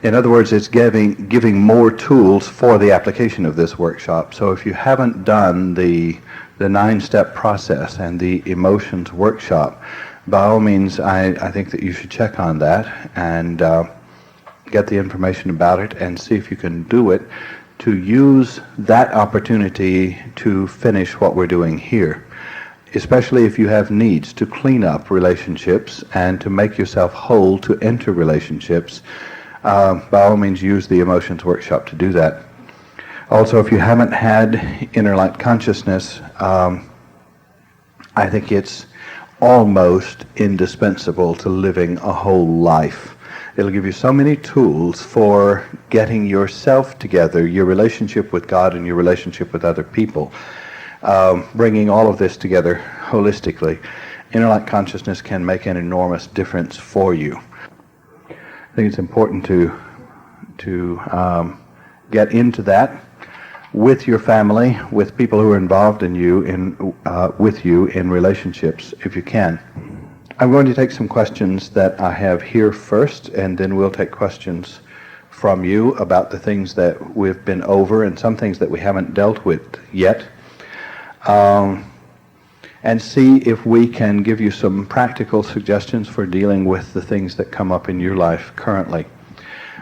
in other words, it's giving more tools for the application of this workshop. So if you haven't done the 9-step process and the emotions workshop, by all means, I think that you should check on that and get the information about it and see if you can do it, to use that opportunity to finish what we're doing here, especially if you have needs to clean up relationships and to make yourself whole to enter relationships. By all means, use the emotions workshop to do that. Also, if you haven't had inner light consciousness, I think it's almost indispensable to living a whole life. It'll give you so many tools for getting yourself together, your relationship with God and your relationship with other people, bringing all of this together holistically. Inner light consciousness can make an enormous difference for you. I think it's important to get into that with your family, with people who are involved in you, with you in relationships, if you can. I'm going to take some questions that I have here first, and then we'll take questions from you about the things that we've been over and some things that we haven't dealt with yet, and see if we can give you some practical suggestions for dealing with the things that come up in your life currently.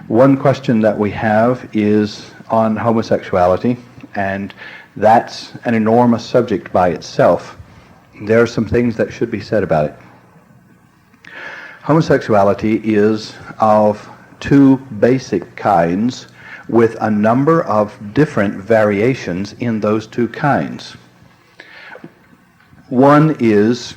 One question that we have is on homosexuality, and that's an enormous subject by itself. There are some things that should be said about it. Homosexuality is of two basic kinds with a number of different variations in those two kinds. One is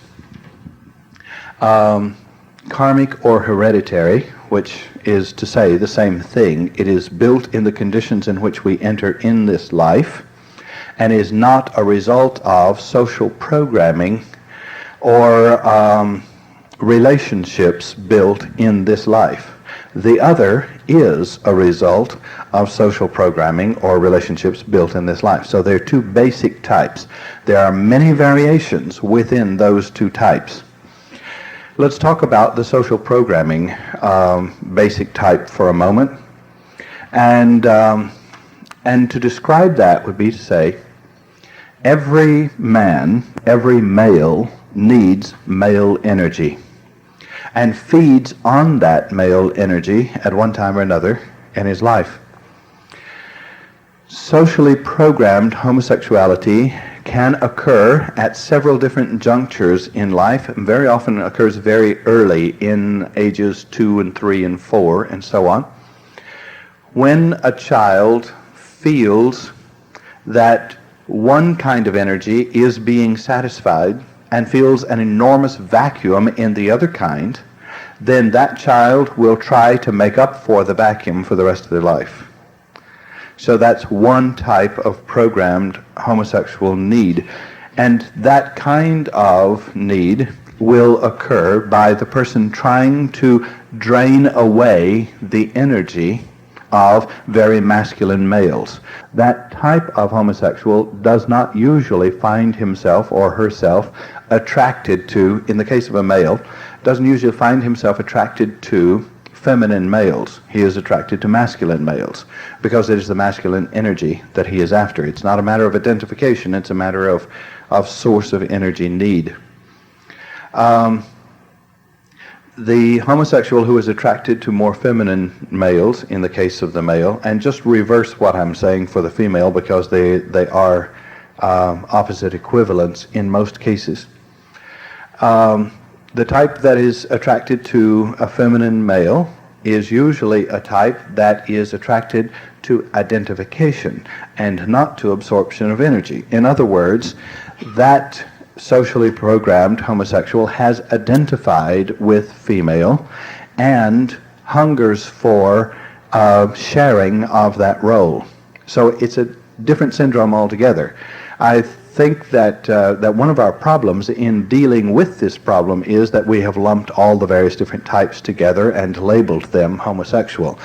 karmic or hereditary, which is to say the same thing. It is built in the conditions in which we enter in this life and is not a result of social programming or relationships built in this life. The other is a result of social programming or relationships built in this life. So there are two basic types. There are many variations within those two types. Let's talk about the social programming basic type for a moment. And to describe that would be to say, every man, every male needs male energy. and feeds on that male energy at one time or another in his life. Socially programmed homosexuality can occur at several different junctures in life, and very often occurs very early in ages 2 and 3 and 4 and so on. When a child feels that one kind of energy is being satisfied and feels an enormous vacuum in the other kind, then that child will try to make up for the vacuum for the rest of their life. So that's one type of programmed homosexual need. And that kind of need will occur by the person trying to drain away the energy of very masculine males. That type of homosexual does not usually find himself or herself attracted to, in the case of a male, doesn't usually find himself attracted to feminine males. He is attracted to masculine males because it is the masculine energy that he is after. It's not a matter of identification, it's a matter of source of energy need. The homosexual who is attracted to more feminine males, in the case of the male, and just reverse what I'm saying for the female because they are opposite equivalents in most cases. The type that is attracted to a feminine male is usually a type that is attracted to identification and not to absorption of energy. In other words, that socially programmed homosexual has identified with female and hungers for sharing of that role. So it's a different syndrome altogether. I think that one of our problems in dealing with this problem is that we have lumped all the various different types together and labeled them homosexual.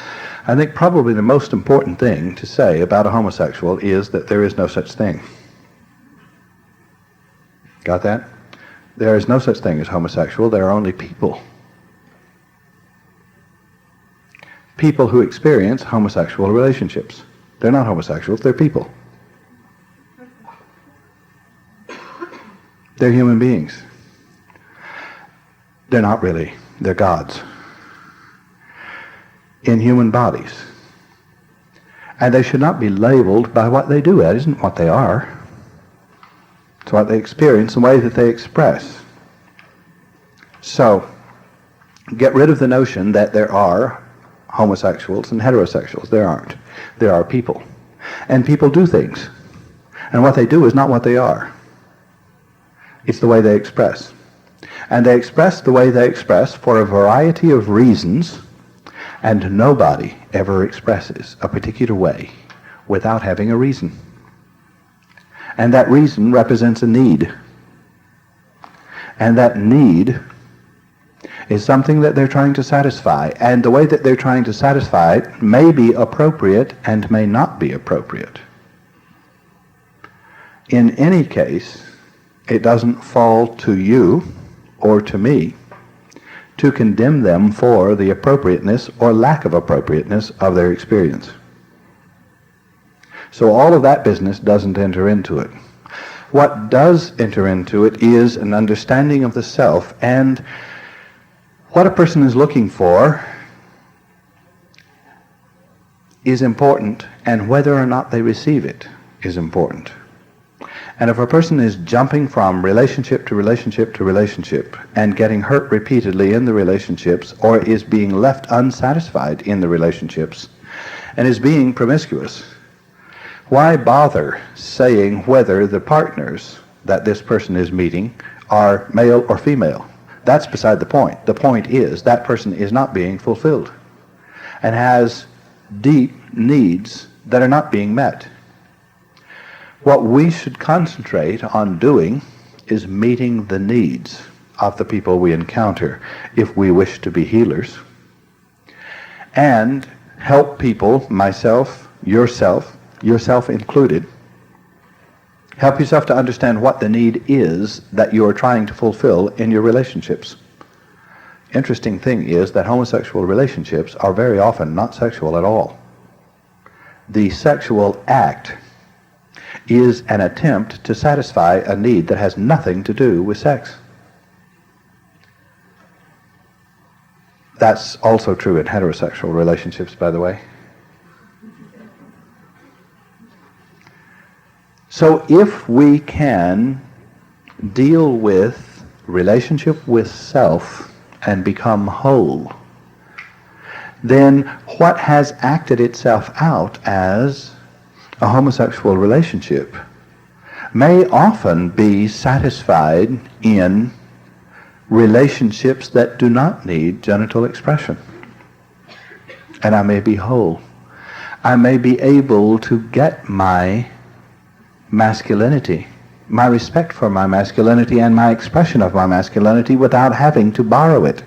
I think probably the most important thing to say about a homosexual is that there is no such thing. Got that? There is no such thing as homosexual. There are only people. People who experience homosexual relationships. They're not homosexuals, they're people. They're human beings. They're not really. They're gods. In human bodies. And they should not be labeled by what they do. That isn't what they are. It's what they experience, the way that they express. So, get rid of the notion that there are homosexuals and heterosexuals. There aren't. There are people. And people do things. And what they do is not what they are. It's the way they express. And they express the way they express for a variety of reasons, and nobody ever expresses a particular way without having a reason. And that reason represents a need. And that need is something that they're trying to satisfy. And the way that they're trying to satisfy it may be appropriate and may not be appropriate. In any case, it doesn't fall to you or to me to condemn them for the appropriateness or lack of appropriateness of their experience. So all of that business doesn't enter into it. What does enter into it is an understanding of the self, and what a person is looking for is important, and whether or not they receive it is important. And if a person is jumping from relationship to relationship to relationship and getting hurt repeatedly in the relationships, or is being left unsatisfied in the relationships, and is being promiscuous, why bother saying whether the partners that this person is meeting are male or female? That's beside the point. The point is that person is not being fulfilled and has deep needs that are not being met. What we should concentrate on doing is meeting the needs of the people we encounter if we wish to be healers, and help people, myself, yourself included, help yourself to understand what the need is that you are trying to fulfill in your relationships. Interesting thing is that homosexual relationships are very often not sexual at all. The sexual act is an attempt to satisfy a need that has nothing to do with sex. That's also true in heterosexual relationships, by the way. So if we can deal with relationship with self and become whole, then what has acted itself out as a homosexual relationship may often be satisfied in relationships that do not need genital expression. And I may be whole. I may be able to get my masculinity, my respect for my masculinity and my expression of my masculinity without having to borrow it,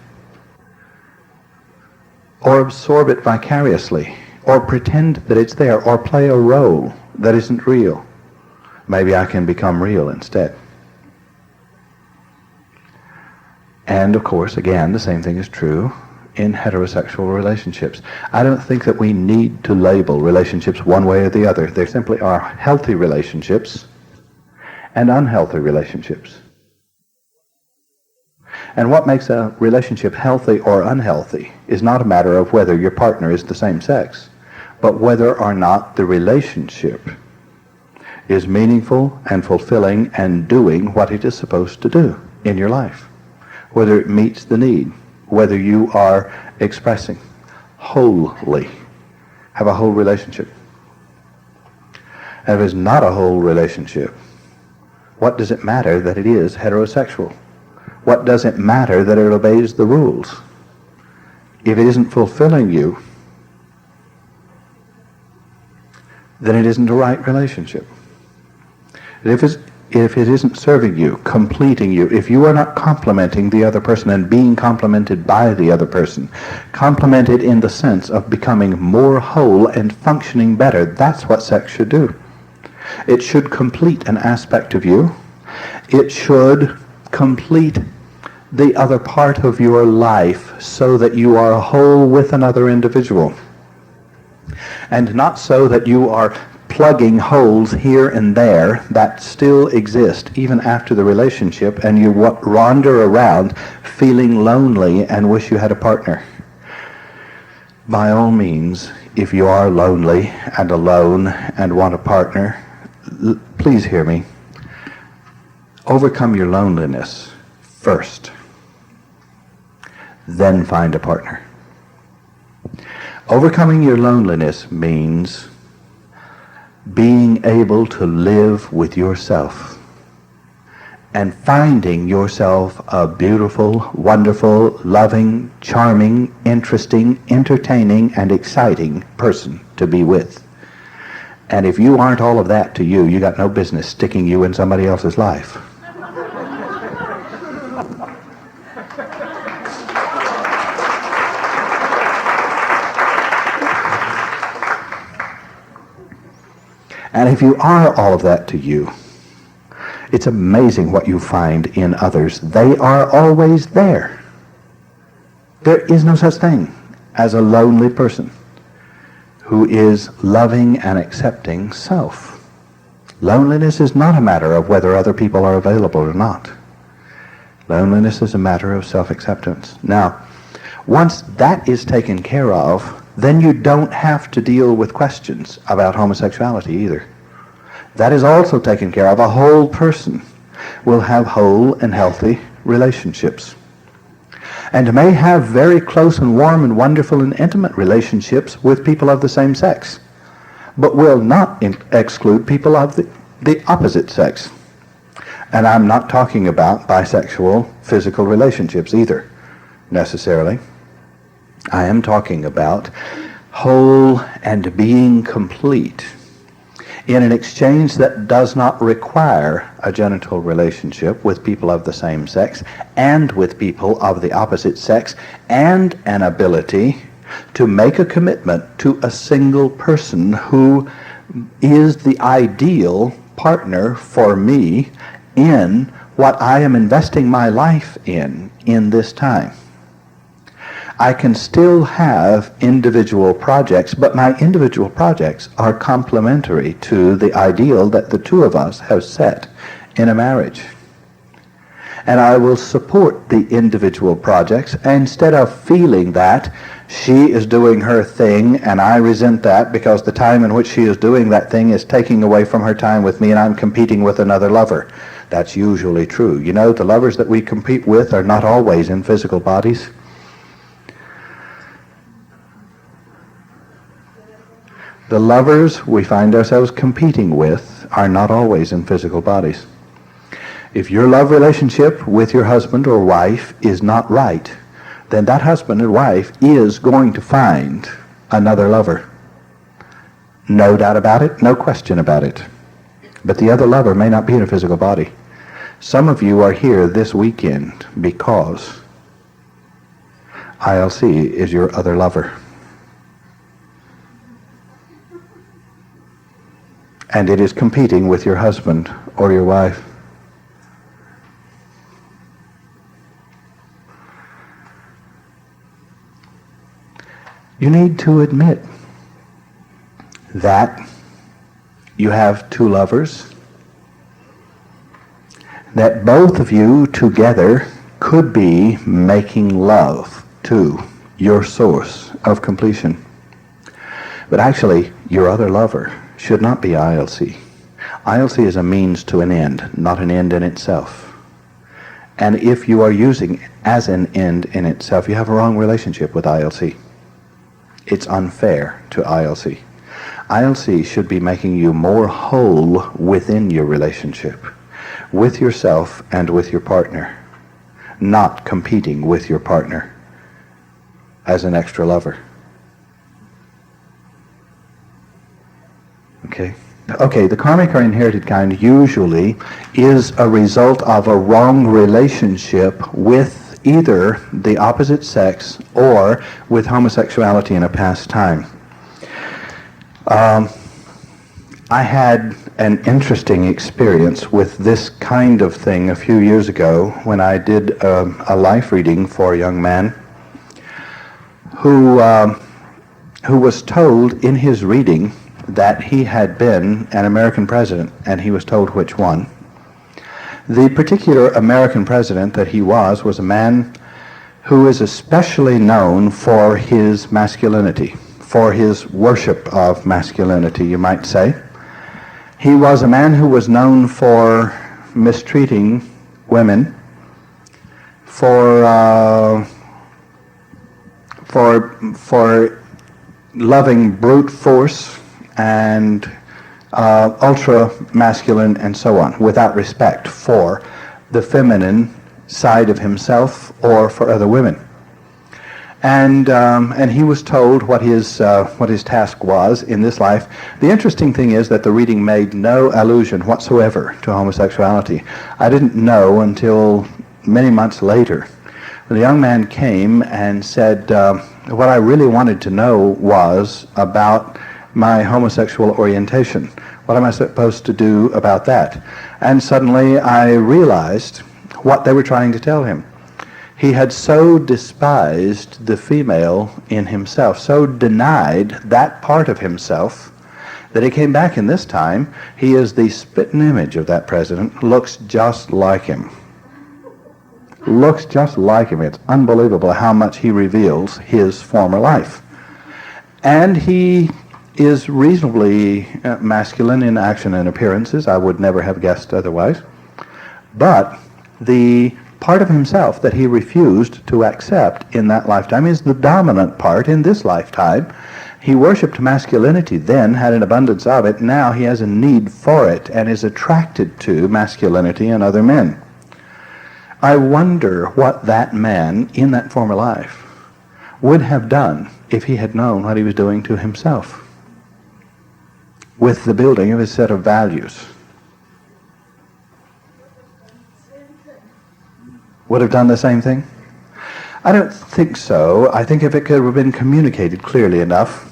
or absorb it vicariously, or pretend that it's there, or play a role that isn't real. Maybe I can become real instead. And of course, again, the same thing is true in heterosexual relationships. I don't think that we need to label relationships one way or the other. There simply are healthy relationships and unhealthy relationships. And what makes a relationship healthy or unhealthy is not a matter of whether your partner is the same sex, but whether or not the relationship is meaningful and fulfilling and doing what it is supposed to do in your life. Whether it meets the need, whether you are expressing wholly, have a whole relationship. And if it's not a whole relationship, what does it matter that it is heterosexual? What does it matter that it obeys the rules? If it isn't fulfilling you, then it isn't a right relationship. If it isn't serving you, completing you, if you are not complimenting the other person and being complimented by the other person, complimented in the sense of becoming more whole and functioning better, that's what sex should do. It should complete an aspect of you. It should complete the other part of your life so that you are whole with another individual. And not so that you are plugging holes here and there that still exist even after the relationship, and you wander around feeling lonely and wish you had a partner. By all means, if you are lonely and alone and want a partner, please hear me. Overcome your loneliness first, then find a partner. Overcoming your loneliness means being able to live with yourself and finding yourself a beautiful, wonderful, loving, charming, interesting, entertaining, and exciting person to be with. And if you aren't all of that to you, you got no business sticking you in somebody else's life. And if you are all of that to you, it's amazing what you find in others. They are always there. There is no such thing as a lonely person who is loving and accepting self. Loneliness is not a matter of whether other people are available or not. Loneliness is a matter of self-acceptance. Now, once that is taken care of, then you don't have to deal with questions about homosexuality either. That is also taken care of. A whole person will have whole and healthy relationships, and may have very close and warm and wonderful and intimate relationships with people of the same sex, but will not exclude people of the opposite sex. And I'm not talking about bisexual physical relationships either, necessarily. I am talking about whole and being complete in an exchange that does not require a genital relationship with people of the same sex and with people of the opposite sex, and an ability to make a commitment to a single person who is the ideal partner for me in what I am investing my life in this time. I can still have individual projects, but my individual projects are complementary to the ideal that the two of us have set in a marriage. and I will support the individual projects instead of feeling that she is doing her thing and I resent that because the time in which she is doing that thing is taking away from her time with me and I'm competing with another lover. That's usually true. You know, the lovers that we compete with are not always in physical bodies. The lovers we find ourselves competing with are not always in physical bodies. If your love relationship with your husband or wife is not right, then that husband and wife is going to find another lover. No doubt about it, no question about it. But the other lover may not be in a physical body. Some of you are here this weekend because ILC is your other lover. And it is competing with your husband or your wife. You need to admit that you have two lovers, that both of you together could be making love to your source of completion. But actually, your other lover should not be ILC. ILC is a means to an end, not an end in itself. And if you are using as an end in itself, you have a wrong relationship with ILC. It's unfair to ILC. ILC should be making you more whole within your relationship, with yourself and with your partner, not competing with your partner as an extra lover. Okay, the karmic or inherited kind usually is a result of a wrong relationship with either the opposite sex or with homosexuality in a past time. I had an interesting experience with this kind of thing a few years ago when I did a life reading for a young man who was told in his reading that he had been an American president, and he was told which one. The particular American president that he was a man who is especially known for his masculinity, for his worship of masculinity, you might say. He was a man who was known for mistreating women, for loving brute force and ultra-masculine and so on, without respect for the feminine side of himself or for other women. And he was told what his task was in this life. The interesting thing is that the reading made no allusion whatsoever to homosexuality. I didn't know until many months later. The young man came and said, what I really wanted to know was about my homosexual orientation. What am I supposed to do about that? And suddenly I realized what they were trying to tell him. He had so despised the female in himself, so denied that part of himself, that he came back in this time. He is the spitting image of that president, looks just like him. Looks just like him. It's unbelievable how much he reveals his former life. And he is reasonably masculine in action and appearances. I would never have guessed otherwise. But the part of himself that he refused to accept in that lifetime is the dominant part in this lifetime. He worshipped masculinity then, had an abundance of it. Now he has a need for it and is attracted to masculinity in other men. I wonder what that man in that former life would have done if he had known what he was doing to himself with the building of his set of values. Would have done the same thing? I don't think so. I think if it could have been communicated clearly enough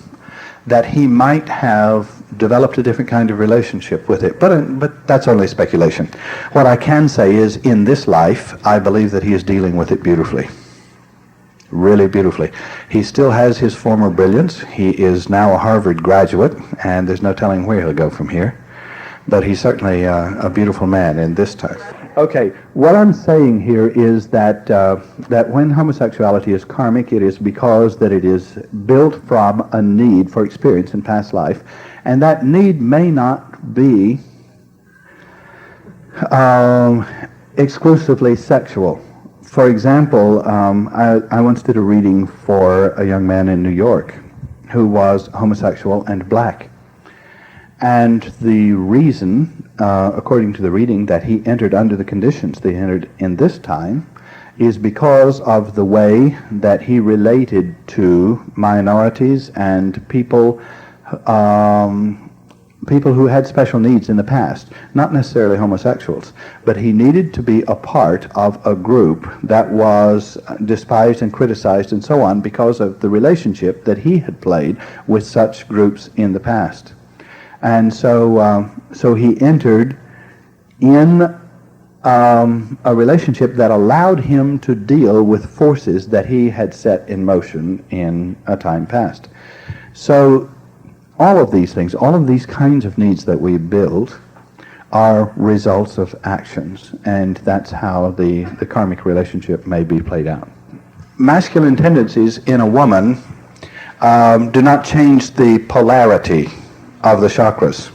that he might have developed a different kind of relationship with it. But that's only speculation. What I can say is in this life, I believe that he is dealing with it beautifully. Really beautifully. He still has his former brilliance. He is now a Harvard graduate, and there's no telling where he'll go from here. But he's certainly a beautiful man in this time. Okay, what I'm saying here is that that when homosexuality is karmic, it is because that it is built from a need for experience in past life, and that need may not be exclusively sexual. For example, I once did a reading for a young man in New York who was homosexual and black. And the reason, according to the reading, that he entered under the conditions that he entered in this time is because of the way that he related to minorities and people who had special needs in the past, not necessarily homosexuals, but he needed to be a part of a group that was despised and criticized and so on because of the relationship that he had played with such groups in the past. And so he entered in a relationship that allowed him to deal with forces that he had set in motion in a time past. So all of these things, all of these kinds of needs that we build are results of actions, and that's how the karmic relationship may be played out. Masculine tendencies in a woman do not change the polarity of the chakras.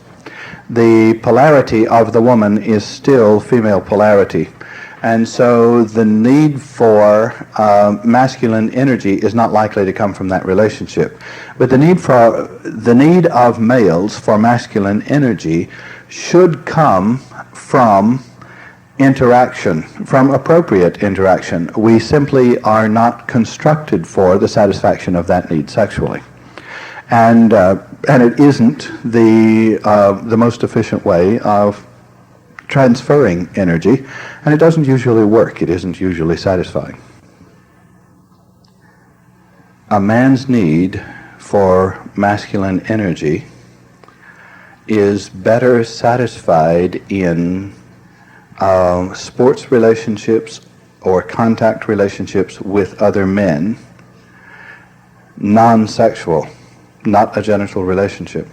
The polarity of the woman is still female polarity. And so the need for masculine energy is not likely to come from that relationship. But the need of males for masculine energy should come from interaction, from appropriate interaction. We simply are not constructed for the satisfaction of that need sexually. And it isn't the most efficient way of transferring energy, and it doesn't usually work. It isn't usually satisfying. A man's need for masculine energy is better satisfied in sports relationships or contact relationships with other men, non-sexual, not a genital relationship.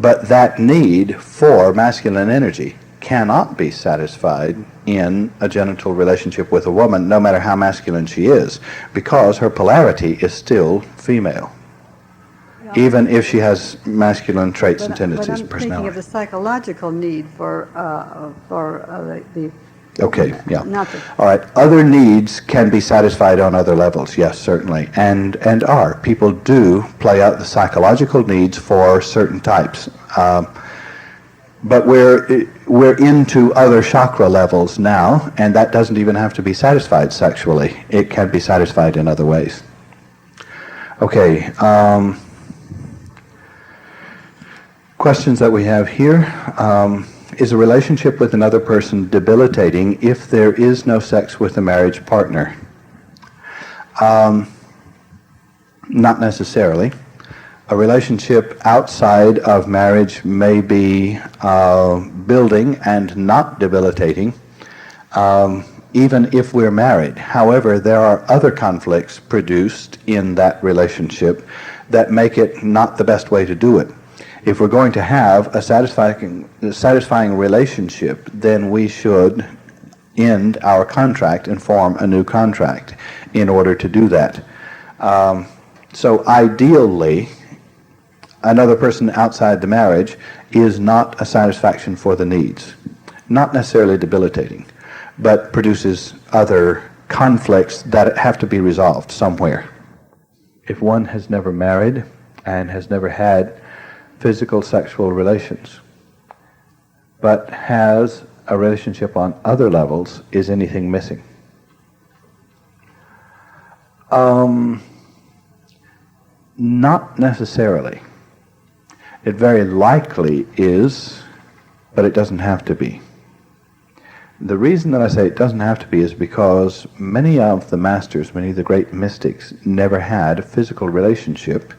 But that need for masculine energy cannot be satisfied in a genital relationship with a woman, no matter how masculine she is, because her polarity is still female, even if she has masculine traits and tendencies and personality. But I'm thinking of the psychological need for the Okay, yeah. Not the, all right. Other needs can be satisfied on other levels, yes, certainly, and are. People do play out the psychological needs for certain types, but we're into other chakra levels now, and that doesn't even have to be satisfied sexually. It can be satisfied in other ways. Okay. Questions that we have here. Is a relationship with another person debilitating if there is no sex with a marriage partner? Not necessarily. A relationship outside of marriage may be building and not debilitating, even if we're married. However, there are other conflicts produced in that relationship that make it not the best way to do it. If we're going to have a satisfying relationship, then we should end our contract and form a new contract in order to do that. So ideally, another person outside the marriage is not a satisfaction for the needs. Not necessarily debilitating, but produces other conflicts that have to be resolved somewhere. If one has never married and has never had physical sexual relations, but has a relationship on other levels, is anything missing? Not necessarily. It very likely is, but it doesn't have to be. The reason that I say it doesn't have to be is because many of the masters, many of the great mystics, never had a physical relationship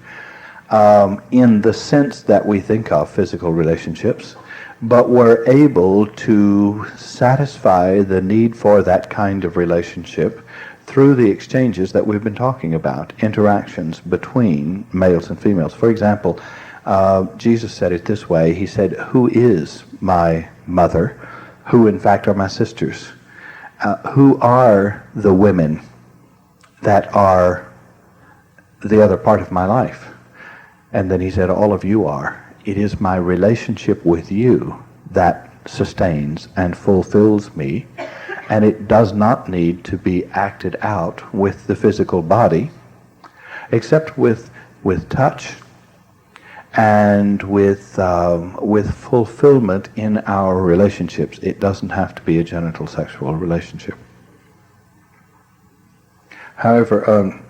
in the sense that we think of physical relationships, but were able to satisfy the need for that kind of relationship through the exchanges that we've been talking about, interactions between males and females. For example, Jesus said it this way. He said, "Who is my mother, who in fact are my sisters. Who are the women that are the other part of my life? And then he said, all of you are. It is my relationship with you that sustains and fulfills me, and it does not need to be acted out with the physical body, except with touch and with fulfillment in our relationships. It doesn't have to be a genital sexual relationship. However,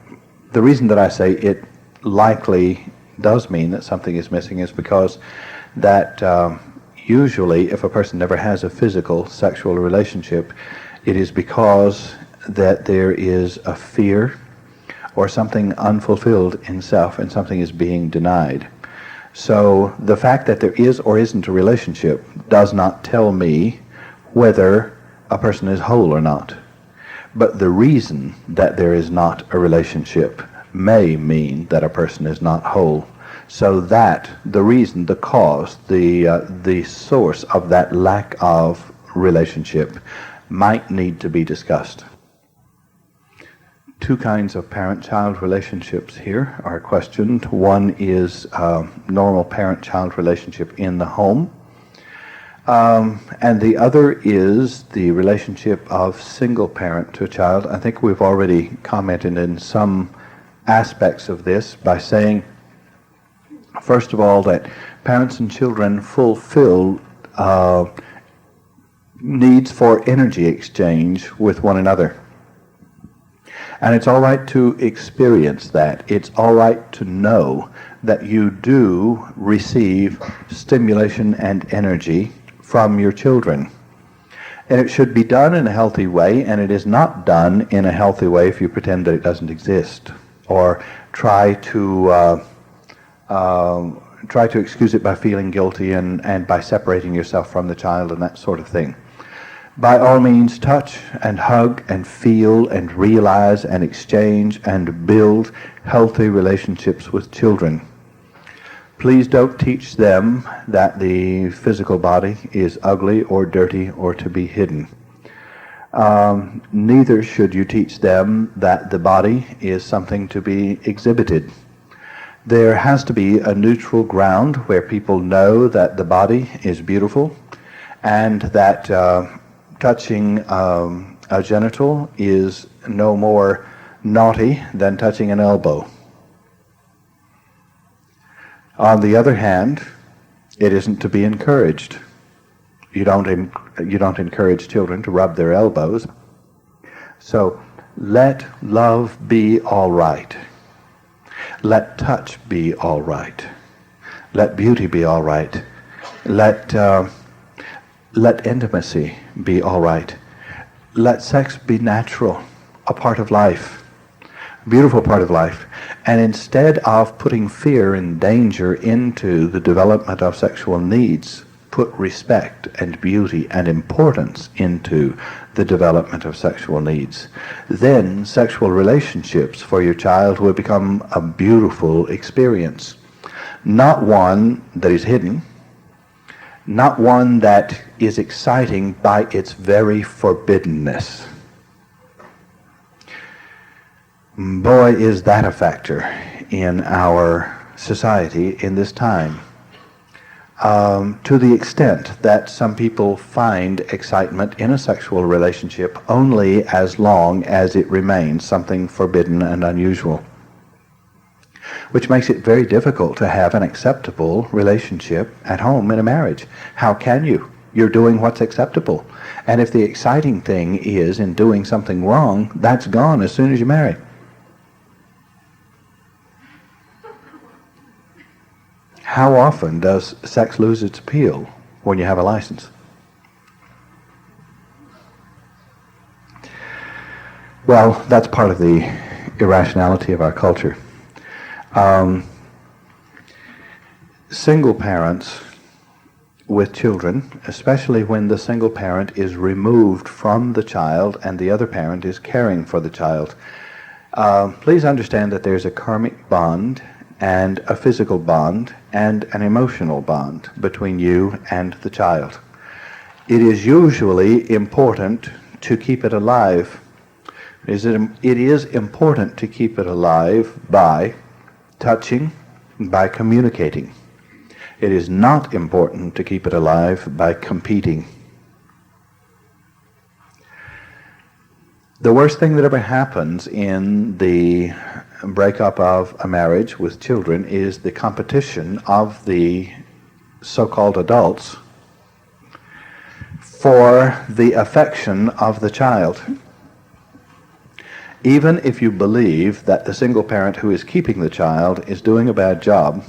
the reason that I say it likely does mean that something is missing is because that usually if a person never has a physical sexual relationship, it is because that there is a fear or something unfulfilled in self and something is being denied. So the fact that there is or isn't a relationship does not tell me whether a person is whole or not. But the reason that there is not a relationship may mean that a person is not whole. So that the reason, the cause, the source of that lack of relationship might need to be discussed. Two kinds of parent-child relationships here are questioned. One is normal parent-child relationship in the home, and the other is the relationship of single parent to a child. I think we've already commented in some aspects of this by saying, first of all, that parents and children fulfill needs for energy exchange with one another. And it's all right to experience that. It's all right to know that you do receive stimulation and energy from your children. And it should be done in a healthy way, and it is not done in a healthy way if you pretend that it doesn't exist, or try to excuse it by feeling guilty and by separating yourself from the child and that sort of thing. By all means, touch and hug and feel and realize and exchange and build healthy relationships with children. Please don't teach them that the physical body is ugly or dirty or to be hidden. Neither should you teach them that the body is something to be exhibited. There has to be a neutral ground where people know that the body is beautiful and that touching a genital is no more naughty than touching an elbow. On the other hand, it isn't to be encouraged. You don't encourage children to rub their elbows. So let love be all right. Let touch be all right. Let beauty be all right. Let intimacy be all right. Let sex be natural, a part of life, a beautiful part of life. And instead of putting fear and danger into the development of sexual needs, put respect and beauty and importance into the development of sexual needs. Then sexual relationships for your child will become a beautiful experience. Not one that is hidden, not one that is exciting by its very forbiddenness. Boy, is that a factor in our society in this time. To the extent that some people find excitement in a sexual relationship only as long as it remains something forbidden and unusual, which makes it very difficult to have an acceptable relationship at home in a marriage. How can you? You're doing what's acceptable. And if the exciting thing is in doing something wrong, that's gone as soon as you marry. How often does sex lose its appeal when you have a license? Well, that's part of the irrationality of our culture. Single parents with children, especially when the single parent is removed from the child and the other parent is caring for the child, please understand that there's a karmic bond and a physical bond and an emotional bond between you and the child. It is usually important to keep it alive. It is important to keep it alive by touching, by communicating. It is not important to keep it alive by competing. The worst thing that ever happens in the breakup of a marriage with children is the competition of the so-called adults for the affection of the child. Even if you believe that the single parent who is keeping the child is doing a bad job,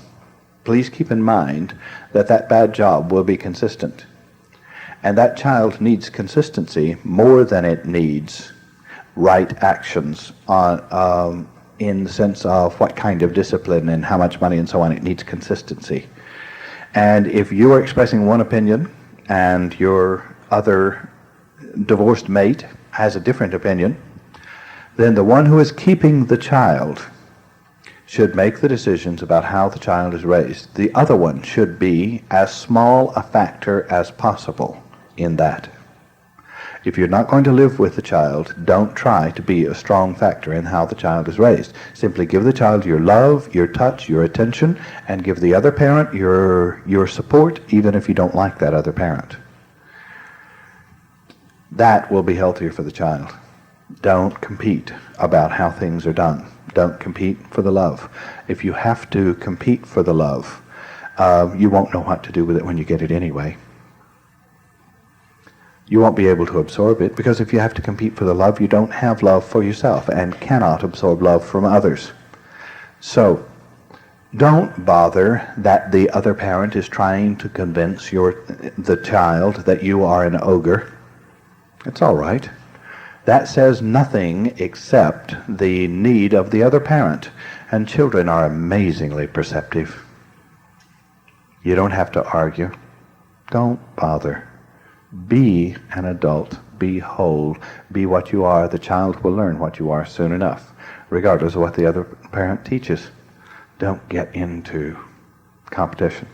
please keep in mind that that bad job will be consistent. And that child needs consistency more than it needs right actions in the sense of what kind of discipline and how much money and so on. It needs consistency. And if you are expressing one opinion and your other divorced mate has a different opinion, then the one who is keeping the child should make the decisions about how the child is raised. The other one should be as small a factor as possible in that. If you're not going to live with the child, don't try to be a strong factor in how the child is raised. Simply give the child your love, your touch, your attention, and give the other parent your support, even if you don't like that other parent. That will be healthier for the child. Don't compete about how things are done. Don't compete for the love. If you have to compete for the love, you won't know what to do with it when you get it anyway. You won't be able to absorb it, because if you have to compete for the love, you don't have love for yourself and cannot absorb love from others. So, don't bother that the other parent is trying to convince the child that you are an ogre. It's all right. That says nothing except the need of the other parent. And children are amazingly perceptive. You don't have to argue. Don't bother. Be an adult. Be whole. Be what you are. The child will learn what you are soon enough, regardless of what the other parent teaches. Don't get into competition.